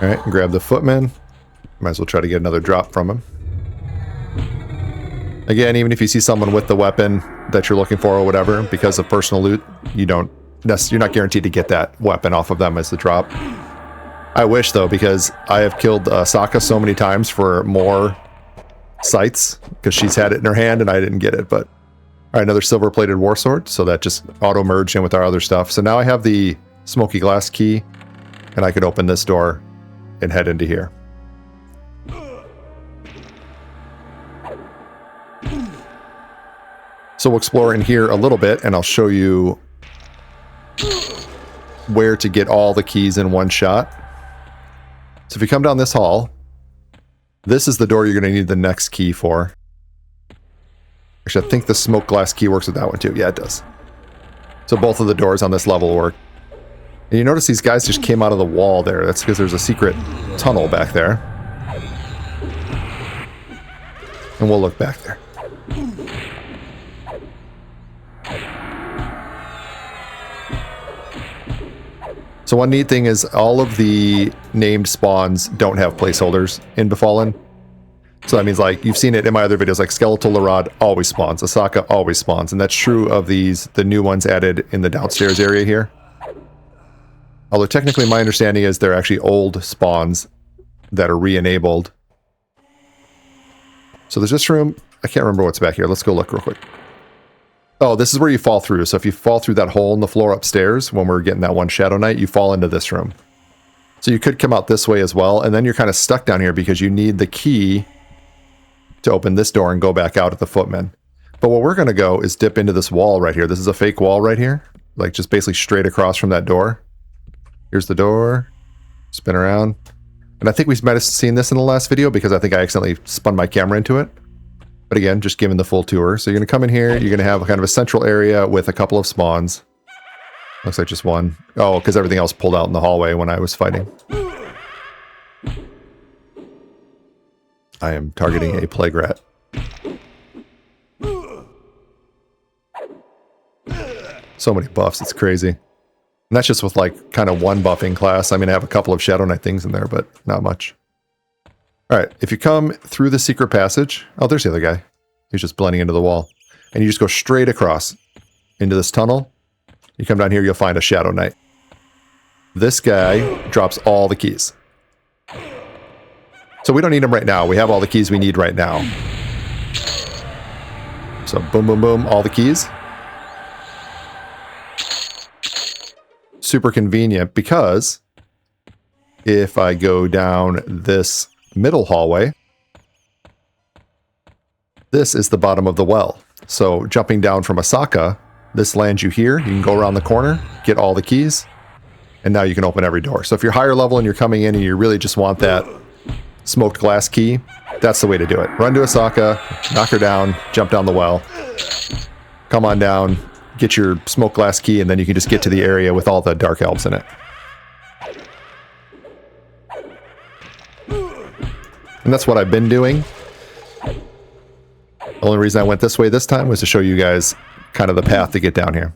Alright, grab the footman. Might as well try to get another drop from him. Again, even if you see someone with the weapon that you're looking for or whatever, because of personal loot, you're not guaranteed to get that weapon off of them as the drop. I wish, though, because I have killed Sokka so many times for more sights, because she's had it in her hand and I didn't get it. But alright, another silver-plated war sword, so that just auto-merged in with our other stuff. So now I have the smoky glass key, and I can open this door and head into here. So we'll explore in here a little bit, and I'll show you where to get all the keys in one shot. So if you come down this hall, this is the door you're going to need the next key for. Actually, I think the smoke glass key works with that one too. Yeah, it does. So both of the doors on this level work. And you notice these guys just came out of the wall there. That's because there's a secret tunnel back there. And we'll look back there. So one neat thing is all of the named spawns don't have placeholders in Befallen. So that means, like, you've seen it in my other videos, like Skeletal Larad always spawns, Asaka always spawns, and that's true of the new ones added in the downstairs area here. Although technically my understanding is they're actually old spawns that are re-enabled. So there's this room. I can't remember what's back here. Let's go look real quick. Oh, this is where you fall through. So if you fall through that hole in the floor upstairs, when we're getting that one Shadow Knight, you fall into this room. So you could come out this way as well, and then you're kind of stuck down here because you need the key to open this door and go back out at the footman. But what we're going to go is dip into this wall right here. This is a fake wall right here, like just basically straight across from that door. Here's the door. Spin around. And I think we might have seen this in the last video because I think I accidentally spun my camera into it. But again, just giving the full tour. So you're going to come in here. You're going to have kind of a central area with a couple of spawns. Looks like just one. Oh, because everything else pulled out in the hallway when I was fighting. I am targeting a plague rat. So many buffs, it's crazy. And that's just with like kind of one buffing class. I mean, I have a couple of Shadow Knight things in there, but not much. All right, if you come through the secret passage... Oh, there's the other guy. He's just blending into the wall. And you just go straight across into this tunnel. You come down here, you'll find a Shadow Knight. This guy drops all the keys. So we don't need them right now. We have all the keys we need right now. So boom, boom, boom, all the keys. Super convenient because if I go down this middle hallway, this is the bottom of the well. So jumping down from Asaka, this lands you here. You can go around the corner, get all the keys, and now you can open every door. So if you're higher level and you're coming in and you really just want that smoked glass key, that's the way to do it. Run to Asaka, knock her down, jump down the well, come on down, get your smoked glass key, and then you can just get to the area with all the dark elves in it. And that's what I've been doing. The only reason I went this way this time was to show you guys kind of the path to get down here.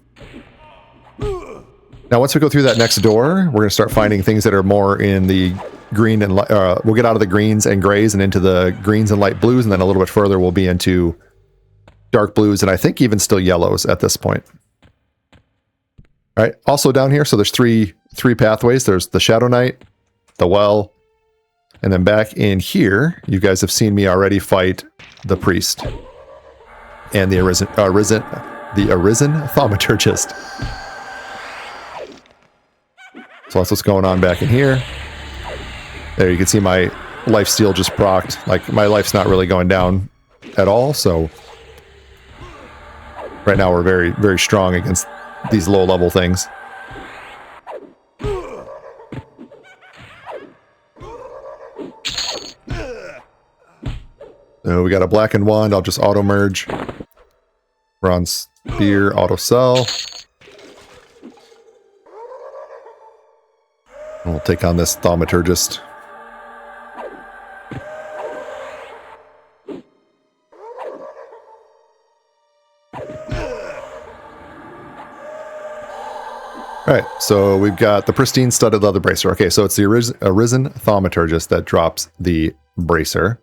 Now, once we go through that next door, we're going to start finding things that are more in the green and we'll get out of the greens and grays and into the greens and light blues, and then a little bit further we'll be into dark blues and I think even still yellows at this point. All right. Also down here, so there's three pathways. There's the Shadow Knight, the well, and then back in here, you guys have seen me already fight the priest and the arisen thaumaturgist. So that's what's going on back in here. There you can see my life steal just procced. Like my life's not really going down at all, so right now we're very, very strong against these low level things. So we got a blackened wand. I'll just auto merge. Bronze spear, auto sell. And we'll take on this thaumaturgist. Alright, so we've got the pristine studded leather bracer. Okay, so it's the arisen thaumaturgist that drops the bracer.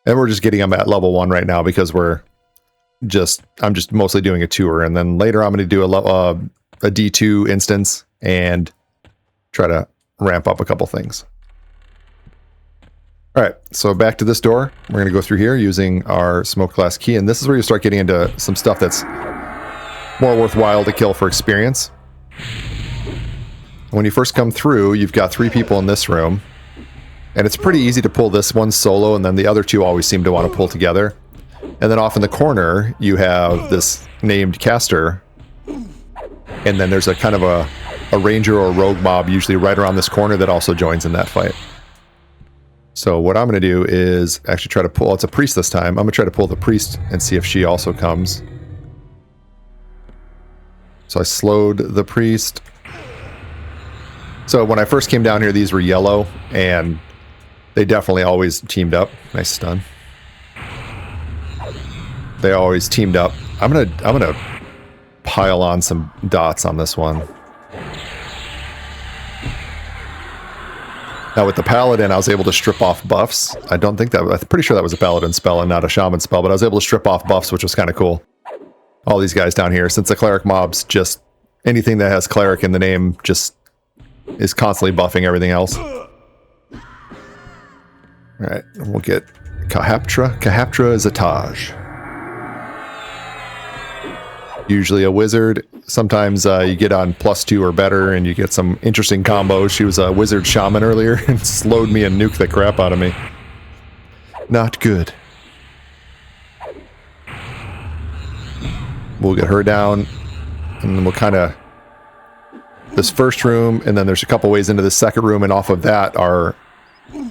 And we're just getting them at level 1 right now because I'm just mostly doing a tour. And then later I'm going to do a D2 instance and try to ramp up a couple things. All right, so back to this door. We're going to go through here using our smoked glass key. And this is where you start getting into some stuff that's more worthwhile to kill for experience. When you first come through, you've got 3 people in this room. And it's pretty easy to pull this one solo, and then the other 2 always seem to want to pull together. And then off in the corner, you have this named caster. And then there's a kind of a ranger or a rogue mob, usually right around this corner, that also joins in that fight. So what I'm going to do is actually try to pull... It's a priest this time. I'm going to try to pull the priest and see if she also comes. So I slowed the priest. So when I first came down here, these were yellow, and they definitely always teamed up. Nice stun. They always teamed up. I'm gonna pile on some dots on this one. Now with the Paladin, I was able to strip off buffs. I'm pretty sure that was a Paladin spell and not a Shaman spell, but I was able to strip off buffs, which was kind of cool. All these guys down here, since the Cleric mobs, just anything that has Cleric in the name just is constantly buffing everything else. Alright, we'll get Kahaptra. Kahaptra is a Taj. Usually a wizard. Sometimes you get on +2 or better and you get some interesting combos. She was a wizard shaman earlier and slowed me and nuked the crap out of me. Not good. We'll get her down and then we'll kind of... This first room, and then there's a couple ways into the second room, and off of that are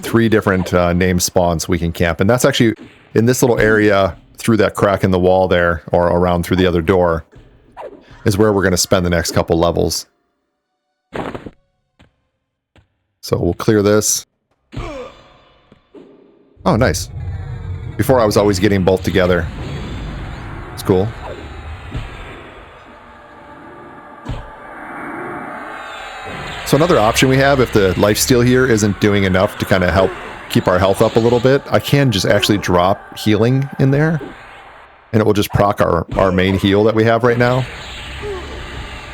3 different name spawns we can camp. And that's actually in this little area through that crack in the wall there, or around through the other door, is where we're going to spend the next couple levels. So we'll clear this. Oh, nice. Before I was always getting both together. It's cool. So another option we have, if the lifesteal here isn't doing enough to kind of help keep our health up a little bit, I can just actually drop healing in there, and it will just proc our main heal that we have right now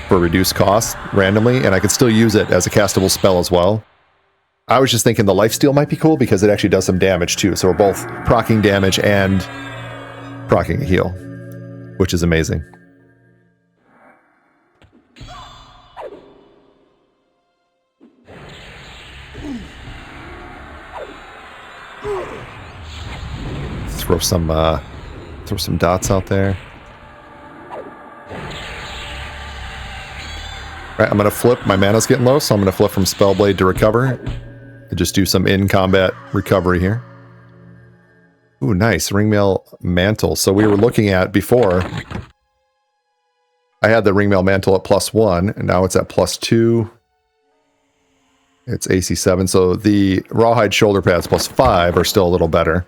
for reduced cost randomly, and I can still use it as a castable spell as well. I was just thinking the lifesteal might be cool because it actually does some damage too, so we're both proccing damage and proccing a heal, which is amazing. Throw some dots out there. Right, I'm gonna flip. My mana's getting low, so I'm gonna flip from Spellblade to Recover and just do some in-combat recovery here. Ooh, nice. Ringmail Mantle. So we were looking at before. I had the Ringmail Mantle at +1, and now it's at +2. It's AC 7, so the Rawhide Shoulder Pads +5 are still a little better.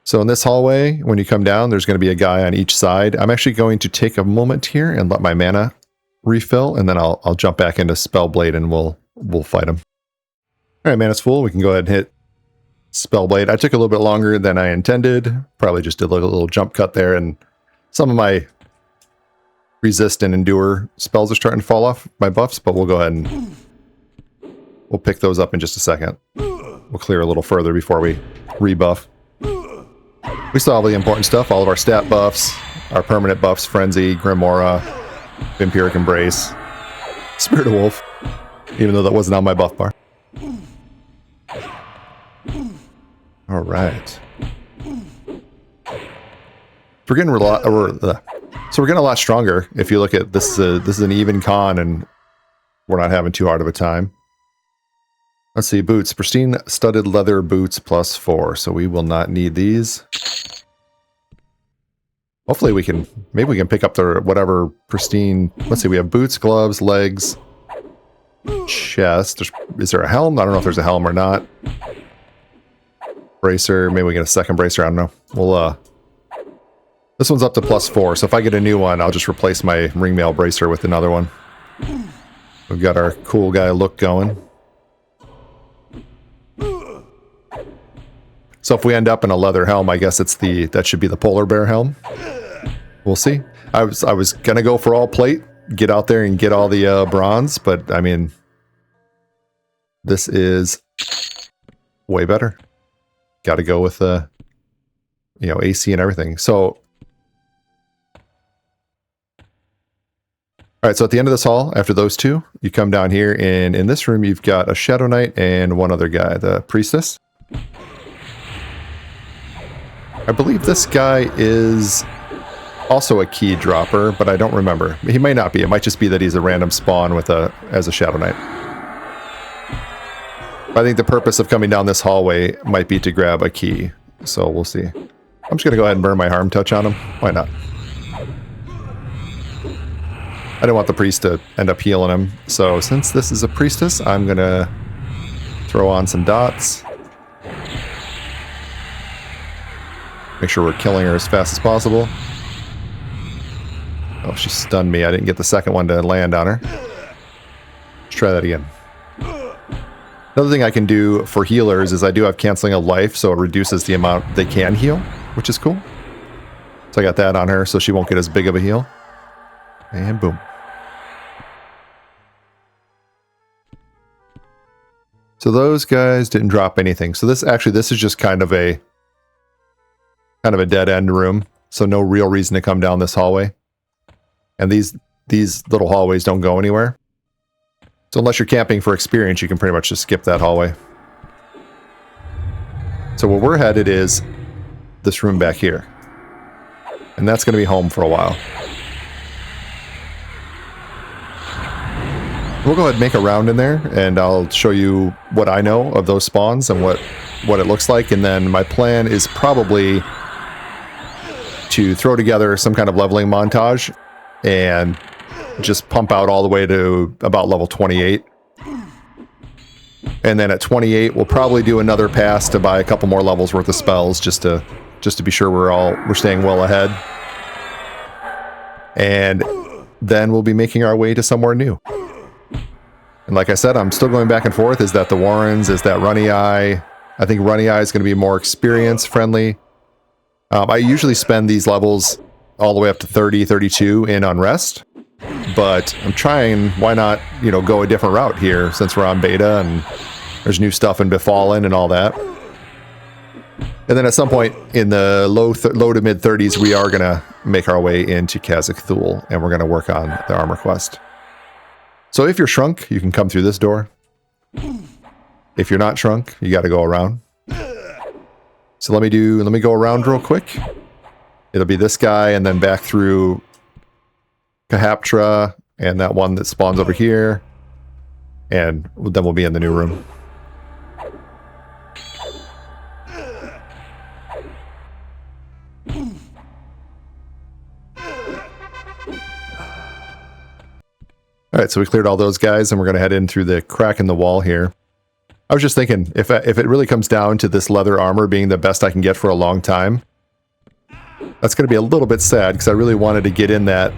So in this hallway, when you come down, there's going to be a guy on each side. I'm actually going to take a moment here and let my mana refill, and then I'll jump back into Spellblade and we'll fight him. All right, mana's full. We can go ahead and hit Spellblade. I took a little bit longer than I intended. Probably just did a little jump cut there, and some of my resist and endure spells are starting to fall off my buffs, but we'll go ahead and we'll pick those up in just a second. We'll clear a little further before we rebuff. We still have the important stuff, all of our stat buffs, our permanent buffs, Frenzy, Grimora, Vampiric Embrace, Spirit of Wolf, even though that wasn't on my buff bar. All right. We're getting so we're getting a lot stronger. If you look at this, this is an even con, and we're not having too hard of a time. Let's see, boots. Pristine studded leather boots +4, so we will not need these. Hopefully maybe we can pick up the whatever pristine. Let's see, we have boots, gloves, legs, chest. Is there a helm? I don't know if there's a helm or not. Bracer, maybe we get a second bracer, I don't know. We'll, this one's up to +4, so if I get a new one, I'll just replace my ringmail bracer with another one. We've got our cool guy look going. So if we end up in a leather helm, I guess that should be the polar bear helm. We'll see. I was gonna go for all plate, get out there and get all the bronze, but I mean, this is way better. Got to go with AC and everything. So, all right. So at the end of this hall, after those two, you come down here, and in this room, you've got a Shadow Knight and one other guy, the Priestess. I believe this guy is also a key dropper, but I don't remember. He may not be. It might just be that he's a random spawn as a Shadow Knight. I think the purpose of coming down this hallway might be to grab a key. So we'll see. I'm just going to go ahead and burn my harm touch on him. Why not? I don't want the priest to end up healing him. So since this is a priestess, I'm going to throw on some dots. Make sure we're killing her as fast as possible. Oh, she stunned me. I didn't get the second one to land on her. Let's try that again. Another thing I can do for healers is I do have canceling of life, so it reduces the amount they can heal, which is cool. So I got that on her, so she won't get as big of a heal. And boom. So those guys didn't drop anything. So this is just kind of a dead end room. So no real reason to come down this hallway. And these little hallways don't go anywhere. So unless you're camping for experience, you can pretty much just skip that hallway. So where we're headed is this room back here. And that's going to be home for a while. We'll go ahead and make a round in there, and I'll show you what I know of those spawns and what it looks like. And then my plan is probably to throw together some kind of leveling montage and just pump out all the way to about level 28. And then at 28, we'll probably do another pass to buy a couple more levels worth of spells just to be sure we're staying well ahead. And then we'll be making our way to somewhere new. And like I said, I'm still going back and forth. Is that the Warrens? Is that Runny Eye? I think Runny Eye is going to be more experience friendly. I usually spend these levels all the way up to 30, 32 in Unrest. But I'm trying, why not, go a different route here since we're on beta and there's new stuff in Befallen and all that. And then at some point in the low to mid 30s, we are going to make our way into Kazakh Thule and we're going to work on the armor quest. So if you're shrunk, you can come through this door. If you're not shrunk, you got to go around. So let me go around real quick. It'll be this guy and then back through Kahaptra and that one that spawns over here. And then we'll be in the new room. Alright, so we cleared all those guys, and we're going to head in through the crack in the wall here. I was just thinking, if it really comes down to this leather armor being the best I can get for a long time, that's going to be a little bit sad, because I really wanted to get in that,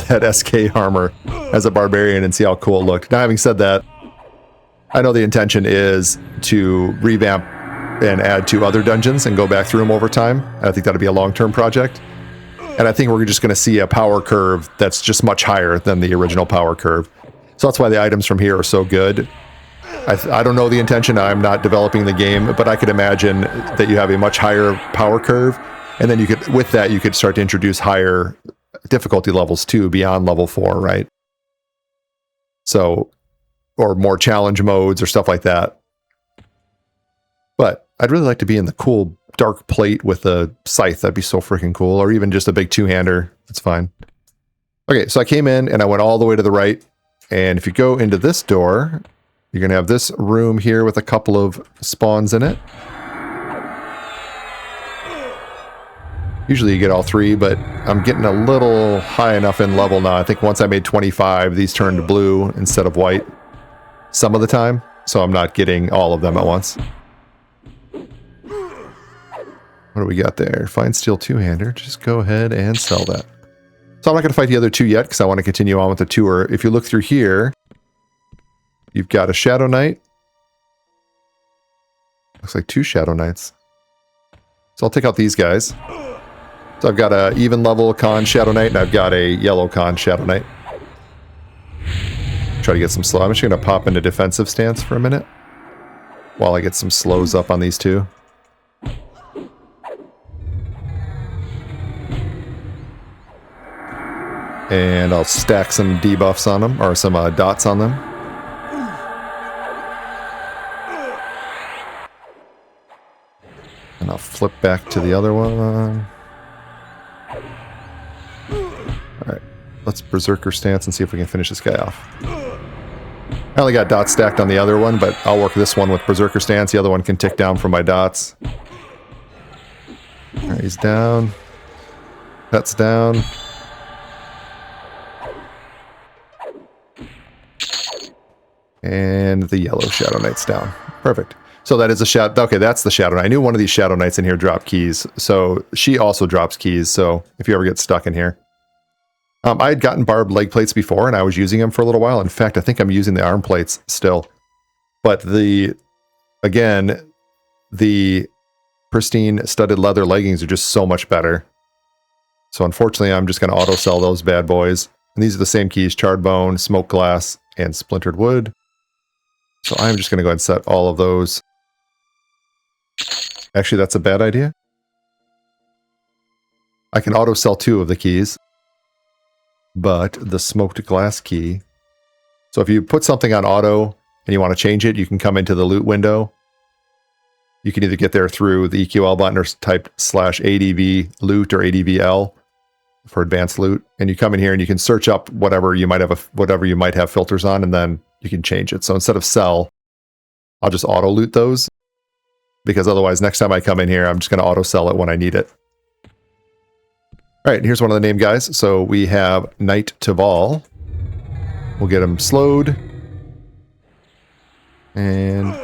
that SK armor as a barbarian and see how cool it looked. Now, having said that, I know the intention is to revamp and add 2 other dungeons and go back through them over time. I think that'll be a long-term project. And I think we're just going to see a power curve that's just much higher than the original power curve. So that's why the items from here are so good. I don't know the intention. I'm not developing the game, but I could imagine that you have a much higher power curve. And then you could start to introduce higher difficulty levels too, beyond level 4, right? So, or more challenge modes or stuff like that. But I'd really like to be in the cool dark plate with a scythe. That'd be so freaking cool. Or even just a big 2-hander. That's fine. Okay, so I came in and I went all the way to the right. And if you go into this door, you're going to have this room here with a couple of spawns in it. Usually you get all 3, but I'm getting a little high enough in level now. I think once I made 25, these turned blue instead of white some of the time. So I'm not getting all of them at once. What do we got there? Fine steel 2-hander. Just go ahead and sell that. So I'm not going to fight the other 2 yet because I want to continue on with the tour. If you look through here, you've got a Shadow Knight. Looks like 2 Shadow Knights. So I'll take out these guys. So I've got a even level Khan Shadow Knight and I've got a yellow Khan Shadow Knight. Try to get some slow. I'm just going to pop into defensive stance for a minute while I get some slows up on these 2. And I'll stack some debuffs on them, or some dots on them. And I'll flip back to the other one. Alright, let's Berserker stance and see if we can finish this guy off. I only got dots stacked on the other one, but I'll work this one with Berserker stance. The other one can tick down from my dots. Alright, he's down. That's down. And the yellow Shadow Knight's down. Perfect. So that is a shadow. Okay, that's the Shadow Knight. I knew one of these Shadow Knights in here dropped keys. So she also drops keys. So if you ever get stuck in here. I had gotten barbed leg plates before, and I was using them for a little while. In fact, I think I'm using the arm plates still. But again, the pristine studded leather leggings are just so much better. So unfortunately, I'm just going to auto sell those bad boys. And these are the same keys: charred bone, smoked glass, and splintered wood. So I'm just going to go ahead and set all of those. Actually, that's a bad idea. I can auto sell 2 of the keys, but the smoked glass key. So if you put something on auto and you want to change it, you can come into the loot window. You can either get there through the EQL button or type /ADV loot or ADVL for advanced loot. And you come in here and you can search up whatever you might have filters on, and then you can change it. So instead of sell, I'll just auto loot those, because otherwise next time I come in here, I'm just going to auto sell it when I need it. All right, here's one of the name guys. So we have Knight Taval. We'll get him slowed. And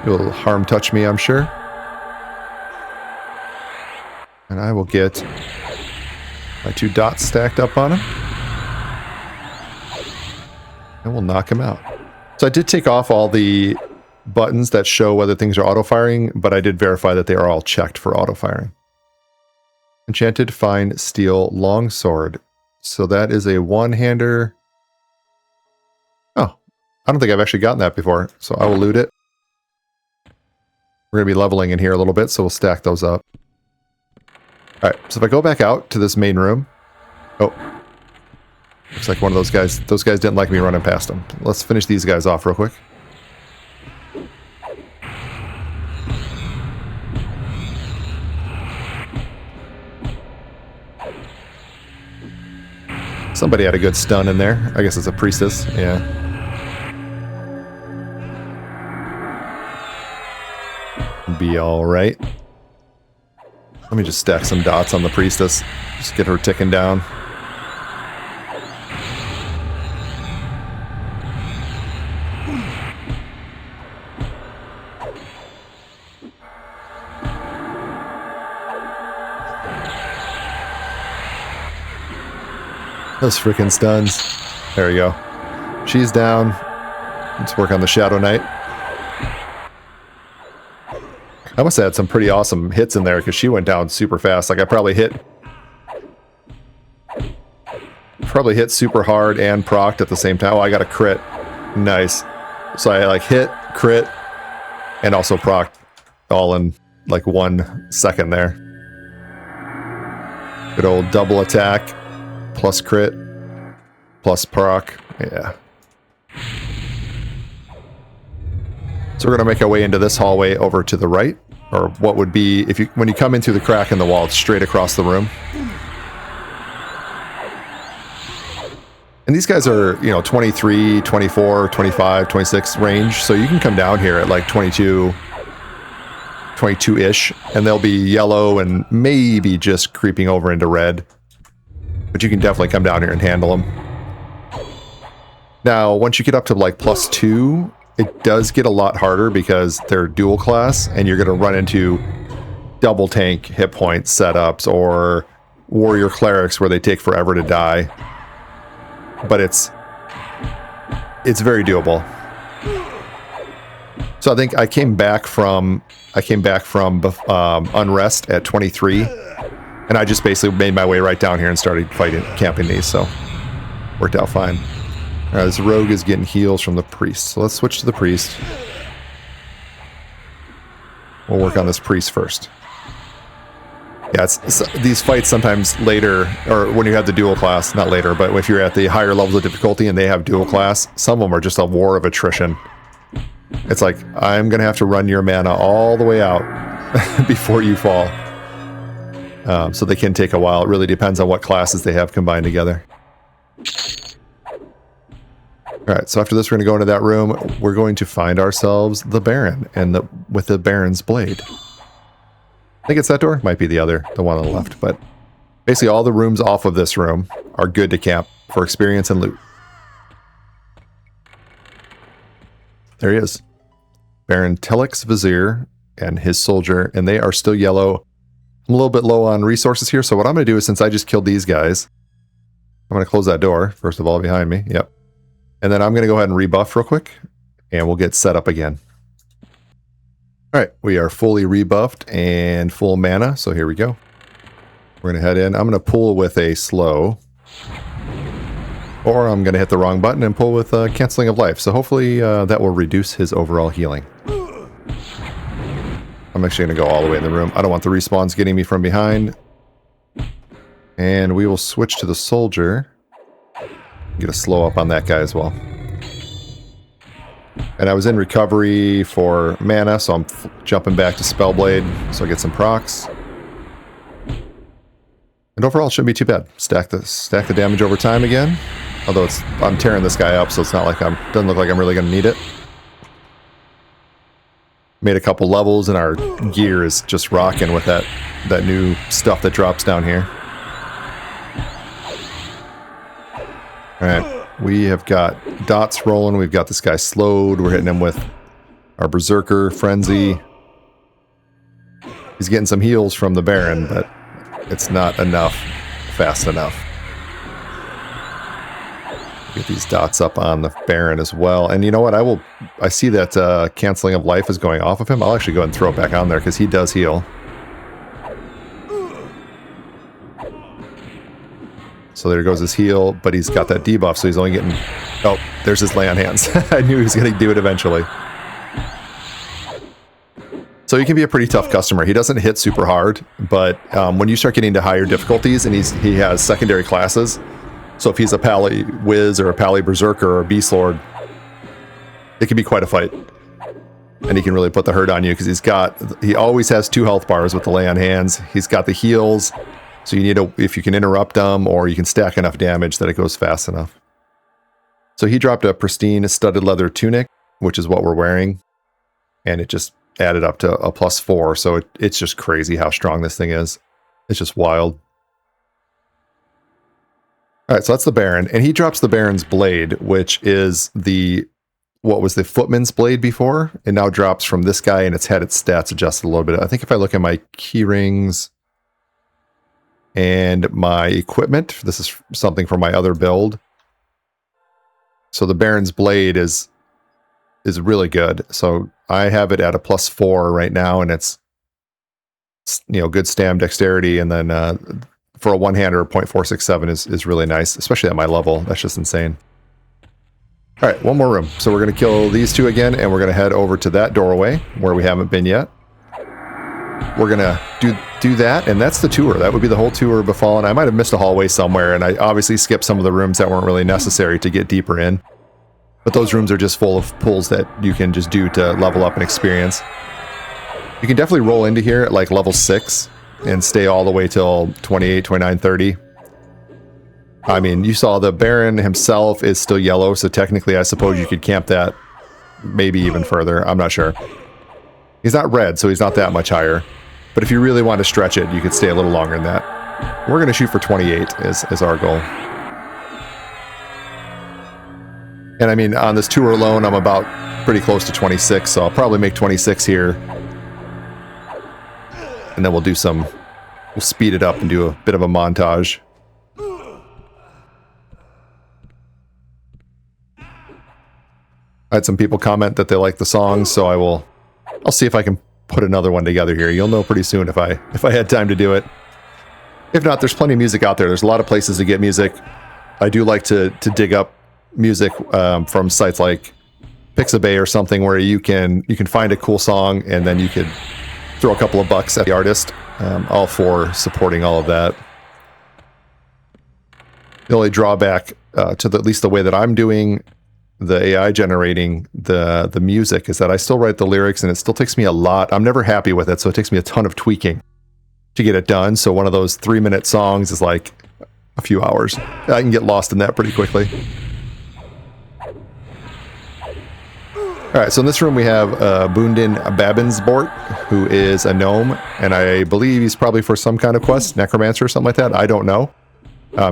he'll harm touch me, I'm sure. And I will get my 2 dots stacked up on him. And we'll knock him out. So I did take off all the buttons that show whether things are auto-firing, but I did verify that they are all checked for auto-firing. Enchanted Fine Steel Longsword. So that is a one-hander. Oh, I don't think I've actually gotten that before, so I will loot it. We're going to be leveling in here a little bit, so we'll stack those up. Alright, so if I go back out to this main room... Oh. Looks like one of those guys didn't like me running past them. Let's finish these guys off real quick. Somebody had a good stun in there. I guess it's a priestess, yeah. Be alright. Let me just stack some dots on the priestess. Just get her ticking down. Those freaking stuns. There we go. She's down. Let's work on the Shadow Knight. I must have had some pretty awesome hits in there because she went down super fast. Like I probably hit super hard and procced at the same time. Oh, I got a crit. Nice. So I like hit, crit, and also procced all in like 1 second there. Good old double attack. Plus crit, plus proc, yeah. So we're going to make our way into this hallway over to the right, or what would be, when you come in through the crack in the wall, it's straight across the room. And these guys are, 23, 24, 25, 26 range, so you can come down here at like 22-ish, and they'll be yellow and maybe just creeping over into red. But you can definitely come down here and handle them. Now, once you get up to like +2, it does get a lot harder because they're dual class, and you're going to run into double tank hit point setups or warrior clerics where they take forever to die. But it's very doable. So I think I came back from Unrest at 23. And I just basically made my way right down here and started camping these, so worked out fine. Alright, this rogue is getting heals from the priest, so let's switch to the priest. We'll work on this priest first. Yeah, these fights sometimes later, or when you have the dual class, not later, but if you're at the higher levels of difficulty and they have dual class, some of them are just a war of attrition. It's like, I'm going to have to run your mana all the way out before you fall. So they can take a while. It really depends on what classes they have combined together. Alright, so after this we're going to go into that room. We're going to find ourselves the Baron, and with the Baron's blade. I think it's that door? Might be the one on the left. But basically all the rooms off of this room are good to camp for experience and loot. There he is. Baron Telek's Vizier and his soldier, and they are still yellow. I'm a little bit low on resources here, so what I'm going to do is, since I just killed these guys, I'm going to close that door, first of all, behind me. Yep. And then I'm going to go ahead and rebuff real quick, and we'll get set up again. All right, we are fully rebuffed and full mana, so here we go. We're going to head in. I'm going to pull with a slow, or I'm going to hit the wrong button and pull with Canceling of Life. So hopefully that will reduce his overall healing. I'm actually going to go all the way in the room. I don't want the respawns getting me from behind. And we will switch to the soldier. Get a slow up on that guy as well. And I was in recovery for mana, so I'm jumping back to Spellblade, so I get some procs. And overall, it shouldn't be too bad. Stack the damage over time again. Although I'm tearing this guy up, so it's not like doesn't look like I'm really going to need it. Made a couple levels, and our gear is just rocking with that new stuff that drops down here. Alright, we have got dots rolling. We've got this guy slowed. We're hitting him with our Berserker Frenzy. He's getting some heals from the Baron, but it's not enough fast enough. Get these dots up on the Baron as well. And you know what? I see that Canceling of Life is going off of him. I'll actually go ahead and throw it back on there because he does heal. So there goes his heal, but he's got that debuff, so he's only getting... Oh, there's his lay on hands. I knew he was going to do it eventually. So he can be a pretty tough customer. He doesn't hit super hard, but when you start getting to higher difficulties, and he has secondary classes, so if he's a Pally Wiz or a Pally Berserker or a Beast Lord, it can be quite a fight. And he can really put the hurt on you, because he always has 2 health bars with the lay on hands. He's got the heals. So you need if you can interrupt them, or you can stack enough damage that it goes fast enough. So he dropped a pristine studded leather tunic, which is what we're wearing. And it just added up to a +4. So it's just crazy how strong this thing is. It's just wild. All right, so that's the Baron. And he drops the Baron's blade, which is what was the Footman's blade before. It now drops from this guy, and it's had its stats adjusted a little bit. I think if I look at my key rings... and my equipment, this is something for my other build. So the Baron's blade is really good. So I have it at a +4 right now, and it's good stam dexterity, and then for a one-hander 0.467 is really nice, especially at my level. That's just insane. All right, one more room. So we're going to kill these 2 again, and we're going to head over to that doorway where we haven't been yet. We're going to do that, and that's the tour. That would be the whole tour of Befallen. I might have missed a hallway somewhere, and I obviously skipped some of the rooms that weren't really necessary to get deeper in. But those rooms are just full of pulls that you can just do to level up and experience. You can definitely roll into here at like level 6 and stay all the way till 28, 29, 30. I mean, you saw the Baron himself is still yellow, so technically I suppose you could camp that maybe even further. I'm not sure. He's not red, so he's not that much higher. But if you really want to stretch it, you could stay a little longer than that. We're going to shoot for 28 as our goal. And I mean, on this tour alone, I'm about pretty close to 26, so I'll probably make 26 here. And then we'll speed it up and do a bit of a montage. I had some people comment that they like the songs, so I'll see if I can put another one together here. You'll know pretty soon if I had time to do it. If not, there's plenty of music out there. There's a lot of places to get music. I do like to dig up music from sites like Pixabay or something, where you can find a cool song, and then you could throw a couple of bucks at the artist. All for supporting all of that. The only drawback to at least the way that I'm doing the AI generating the music is that I still write the lyrics, and it still takes me a lot. I'm never happy with it, so it takes me a ton of tweaking to get it done. So one of those 3-minute songs is like a few hours. I can get lost in that pretty quickly. All right, so in this room we have Bundin Babinsbort, who is a gnome, and I believe he's probably for some kind of quest, necromancer or something like that. I don't know.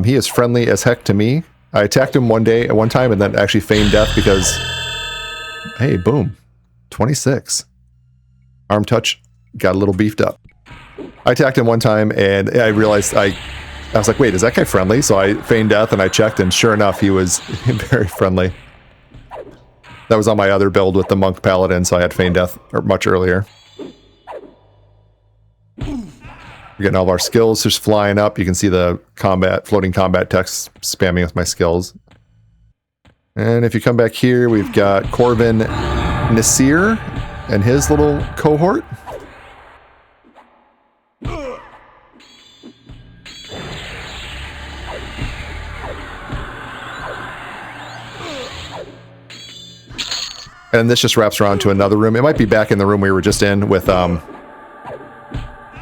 He is friendly as heck to me. I attacked him one time, and then actually feigned death because, hey, boom, 26. Arm touch got a little beefed up. I attacked him one time, and I realized I I was like, wait, is that guy friendly? So I feigned death and I checked, and sure enough, he was very friendly. That was on my other build with the Monk Paladin, so I had feigned death much earlier. We're getting all of our skills just flying up. You can see the floating combat text spamming with my skills. And if you come back here, we've got Corvin Nasir and his little cohort. And this just wraps around to another room. It might be back in the room we were just in with the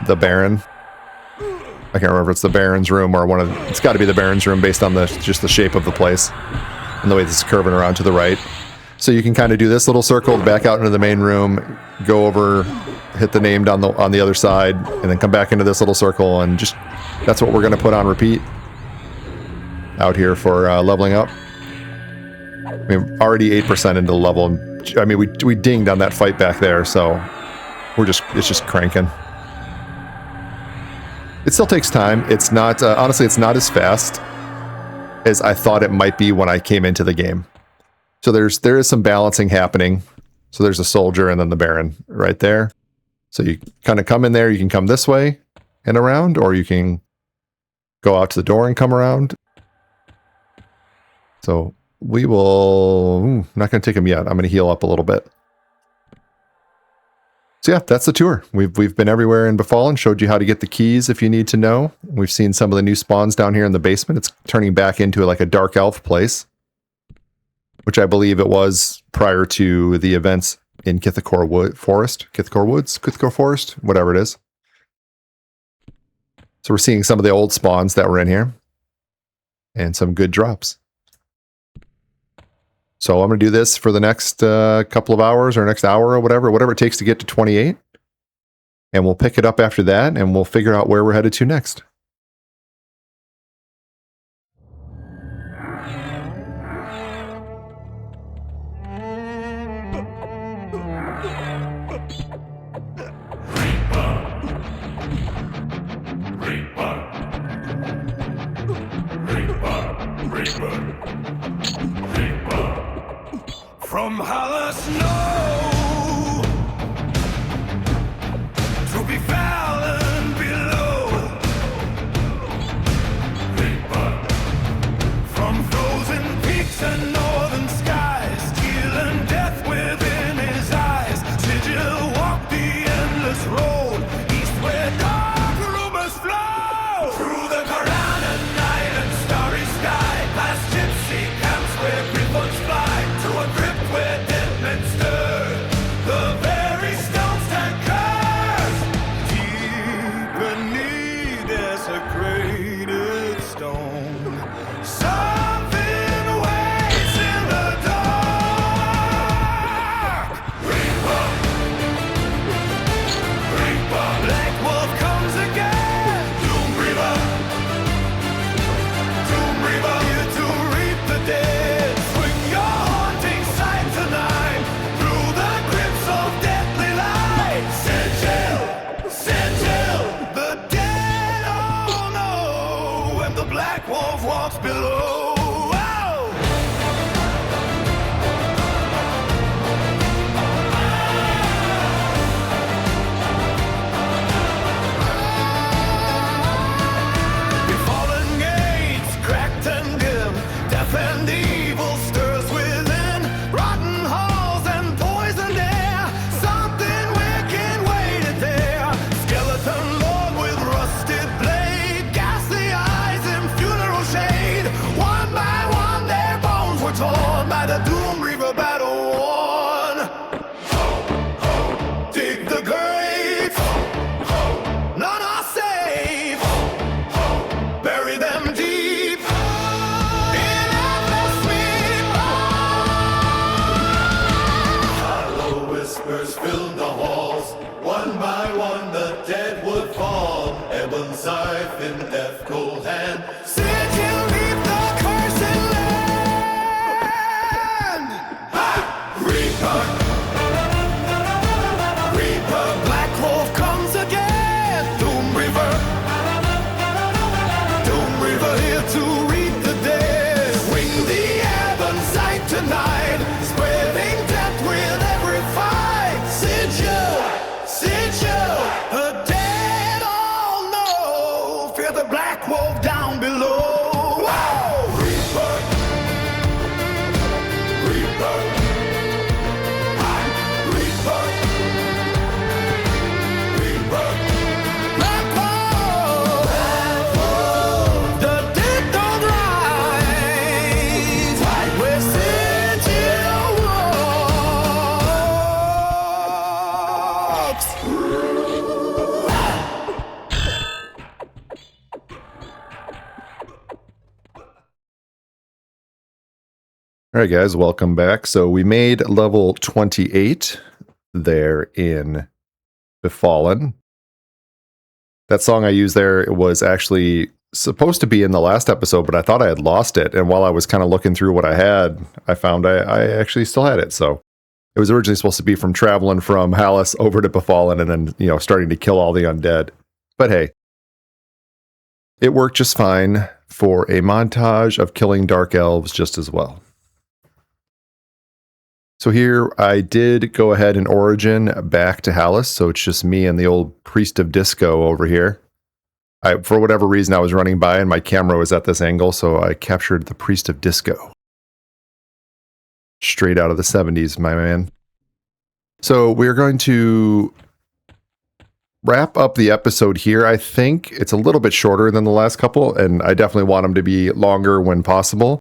Baron. I can't remember if it's the Baron's room or one of the, it's got to be the Baron's room based on just the shape of the place and the way this is curving around to the right. So you can kind of do this little circle, back out into the main room, go over, hit the name on the other side, and then come back into this little circle, and just that's what we're going to put on repeat out here for leveling up. I mean, already 8% into the level. I mean, we dinged on that fight back there, so it's just cranking. It still takes time. It's not, honestly, it's not as fast as I thought it might be when I came into the game. So there is some balancing happening. So there's a soldier and then the Baron right there. So you kind of come in there, you can come this way and around, or you can go out to the door and come around. So we will, I'm not going to take him yet. I'm going to heal up a little bit. So yeah, that's the tour. We've been everywhere in Befallen, showed you how to get the keys if you need to know. We've seen some of the new spawns down here in the basement. It's turning back into like a dark elf place, which I believe it was prior to the events in Kithakor Forest, whatever it is. So we're seeing some of the old spawns that were in here and some good drops. So I'm going to do this for the next couple of hours or next hour or whatever it takes to get to 28. And we'll pick it up after that, and we'll figure out where we're headed to next. From hollow snow to Befallen below, from frozen peaks and northern skies, steel and death within his eyes. Sigil walked the endless road, east where dark rumors flow, through the Koran and night and starry sky, past gypsy camps where griffons fly, to a crypt where dead men stir, the very stones stand cursed. Deep beneath desecrated stone, something waits in the dark. Reaper, Reaper, Black Wolf comes again. Doomreaver, Doomreaver, here to reap the dead. Swing your haunting sight tonight through the grips of deadly light. Sigil, Sigil, the dead all know, and the Black Wolf walks below. Befallen gates cracked and dim, death and evil stirs within, rotten halls and poisoned air, something wicked waited there. Skeleton lord with rusted blade, ghastly eyes in funeral shade. One by one their bones were torn by the Doomreaver battle worn. Dig the grave, none are safe. Bury them deep in endless sleep. Hollow whispers filled the halls. One by one the dead would fall. Ebon scythe in death cold hand. Sigil reap the cursed land. Ha! Reaper, Reaper, Black Wolf comes again. Doomreaver, All right, guys, welcome back. So we made level 28 there in Befallen. That song I used there, it was actually supposed to be in the last episode, but I thought I had lost it. And while I was kind of looking through what I had, I found I actually still had it. So it was originally supposed to be from traveling from Hallis over to Befallen and then, you know, starting to kill all the undead. But hey, it worked just fine for a montage of killing dark elves just as well. So here I did go ahead and origin back to Hallis, so it's just me and the old Priest of Disco over here. For whatever reason, I was running by and my camera was at this angle, so I captured the Priest of Disco. Straight out of the 70s, my man. So we're going to wrap up the episode here. I think it's a little bit shorter than the last couple, and I definitely want them to be longer when possible.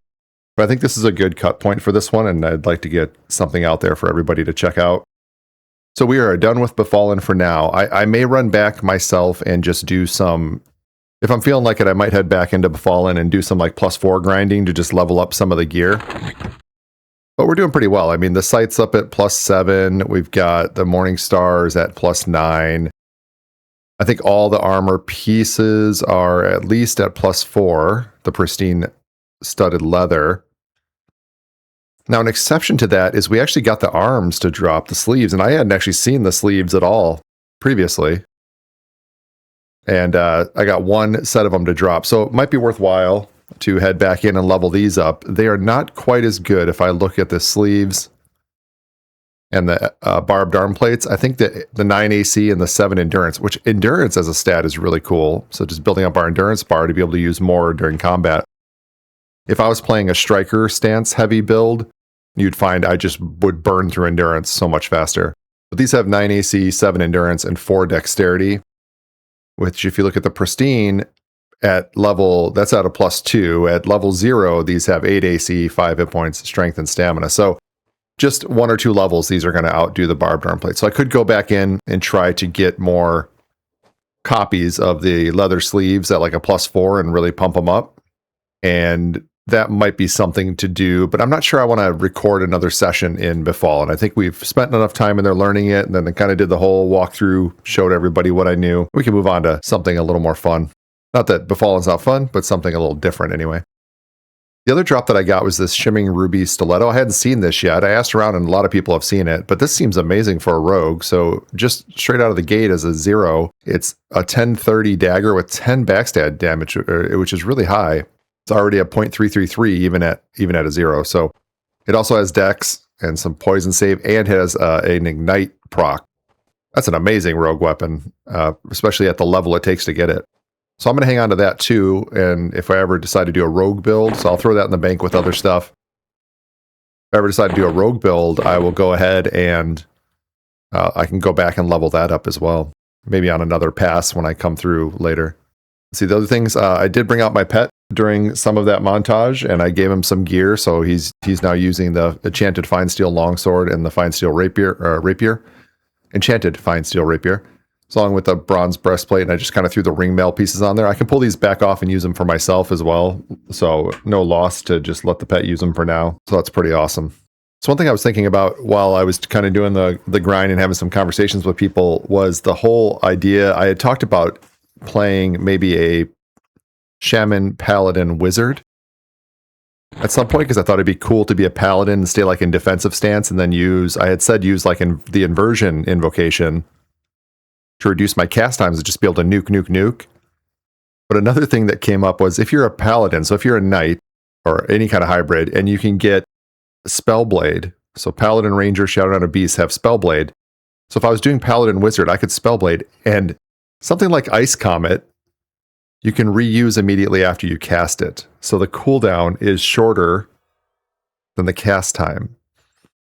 But I think this is a good cut point for this one, and I'd like to get something out there for everybody to check out. So we are done with Befallen for now. I may run back myself and just do some... If I'm feeling like it, I might head back into Befallen and do some like +4 grinding to just level up some of the gear. But we're doing pretty well. I mean, the sight's up at +7. We've got the Morning Stars at +9. I think all the armor pieces are at least at +4. The pristine studded leather. Now, an exception to that is we actually got the arms to drop, the sleeves, and I hadn't actually seen the sleeves at all previously. And I got one set of them to drop, so it might be worthwhile to head back in and level these up. They are not quite as good if I look at the sleeves and the barbed arm plates. I think that the 9 AC and the 7 endurance, which endurance as a stat is really cool. So just building up our endurance bar to be able to use more during combat. If I was playing a striker stance heavy build, you'd find I just would burn through endurance so much faster. But these have 9 AC, 7 endurance, and 4 dexterity, which if you look at the pristine at level, that's at a +2. At level 0, these have 8 AC, 5 hit points, strength, and stamina. So just 1 or 2 levels, these are going to outdo the barbed arm plate. So I could go back in and try to get more copies of the leather sleeves at like a +4 and really pump them up. And that might be something to do, but I'm not sure I want to record another session in Befallen. I think we've spent enough time in there learning it, and then I kind of did the whole walkthrough, showed everybody what I knew. We can move on to something a little more fun. Not that Befallen's not fun, but something a little different anyway. The other drop that I got was this Shimmering Ruby Stiletto. I hadn't seen this yet. I asked around and a lot of people have seen it, but this seems amazing for a rogue. So just straight out of the gate as a 0, it's a 1030 dagger with 10 backstab damage, which is really high. It's already a 0.333 even at a 0. So it also has dex and some poison save and has an ignite proc. That's an amazing rogue weapon, especially at the level it takes to get it. So I'm going to hang on to that too, and if I ever decide to do a rogue build, so I'll throw that in the bank with other stuff. If I ever decide to do a rogue build, I will go ahead and I can go back and level that up as well. Maybe on another pass when I come through later. See, the other things, I did bring out my pet during some of that montage, and I gave him some gear, so he's now using the enchanted fine steel longsword and the fine steel rapier. Enchanted fine steel rapier. Along with the bronze breastplate, and I just kind of threw the ring mail pieces on there. I can pull these back off and use them for myself as well, so no loss to just let the pet use them for now. So that's pretty awesome. So one thing I was thinking about while I was kind of doing the grind and having some conversations with people was the whole idea. I had talked about playing maybe a Shaman, Paladin, Wizard at some point, because I thought it'd be cool to be a Paladin and stay like in defensive stance, and then use like in the inversion invocation to reduce my cast times and just be able to nuke. But another thing that came up was if you're a Paladin, so if you're a Knight or any kind of hybrid, and you can get Spellblade, so Paladin, Ranger, Shadow Knight, and Beast have Spellblade. So if I was doing Paladin, Wizard, I could Spellblade, and something like Ice Comet, you can reuse immediately after you cast it. So the cooldown is shorter than the cast time.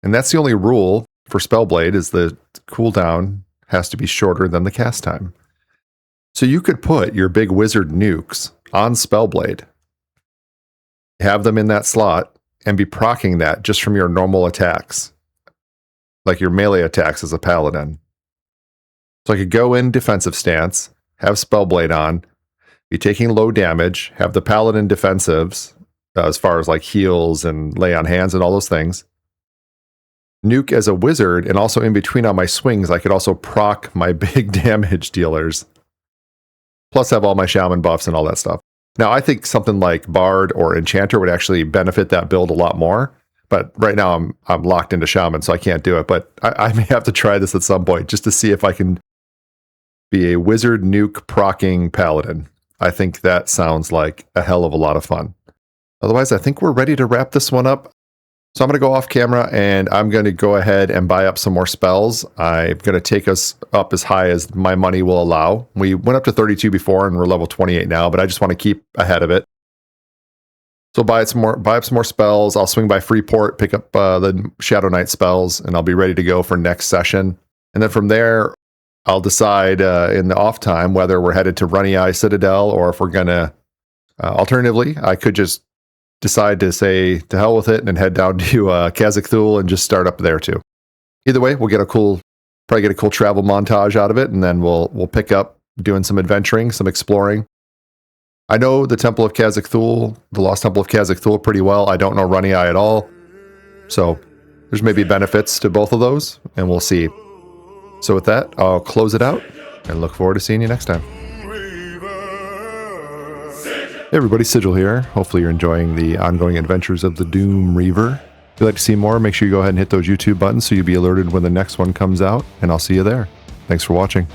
And that's the only rule for Spellblade, is the cooldown has to be shorter than the cast time. So you could put your big wizard nukes on Spellblade, have them in that slot, and be proccing that just from your normal attacks, like your melee attacks as a Paladin. So I could go in defensive stance, have Spellblade on, be taking low damage, have the Paladin defensives, as far as like heals and lay on hands and all those things. Nuke as a wizard, and also in between on my swings, I could also proc my big damage dealers. Plus have all my shaman buffs and all that stuff. Now, I think something like Bard or Enchanter would actually benefit that build a lot more. But right now I'm locked into Shaman, so I can't do it. But I may have to try this at some point just to see if I can be a wizard nuke procking paladin. I think that sounds like a hell of a lot of fun. Otherwise, I think we're ready to wrap this one up. So I'm going to go off camera and I'm going to go ahead and buy up some more spells. I'm going to take us up as high as my money will allow. We went up to 32 before and we're level 28 now, but I just want to keep ahead of it. So buy up some more spells. I'll swing by Freeport, pick up the Shadow Knight spells, and I'll be ready to go for next session. And then from there, I'll decide in the off time whether we're headed to Runny Eye Citadel or if we're going to, alternatively, I could just decide to say to hell with it and head down to Khazak Thul and just start up there too. Either way, we'll probably get a cool travel montage out of it, and then we'll pick up doing some adventuring, some exploring. I know the Temple of Khazak Thul, the Lost Temple of Khazak Thul pretty well. I don't know Runny Eye at all. So there's maybe benefits to both of those, and we'll see. So with that, I'll close it out and look forward to seeing you next time. Hey everybody, Sigil here. Hopefully you're enjoying the ongoing adventures of the Doomreaver. If you'd like to see more, make sure you go ahead and hit those YouTube buttons so you'll be alerted when the next one comes out, and I'll see you there. Thanks for watching.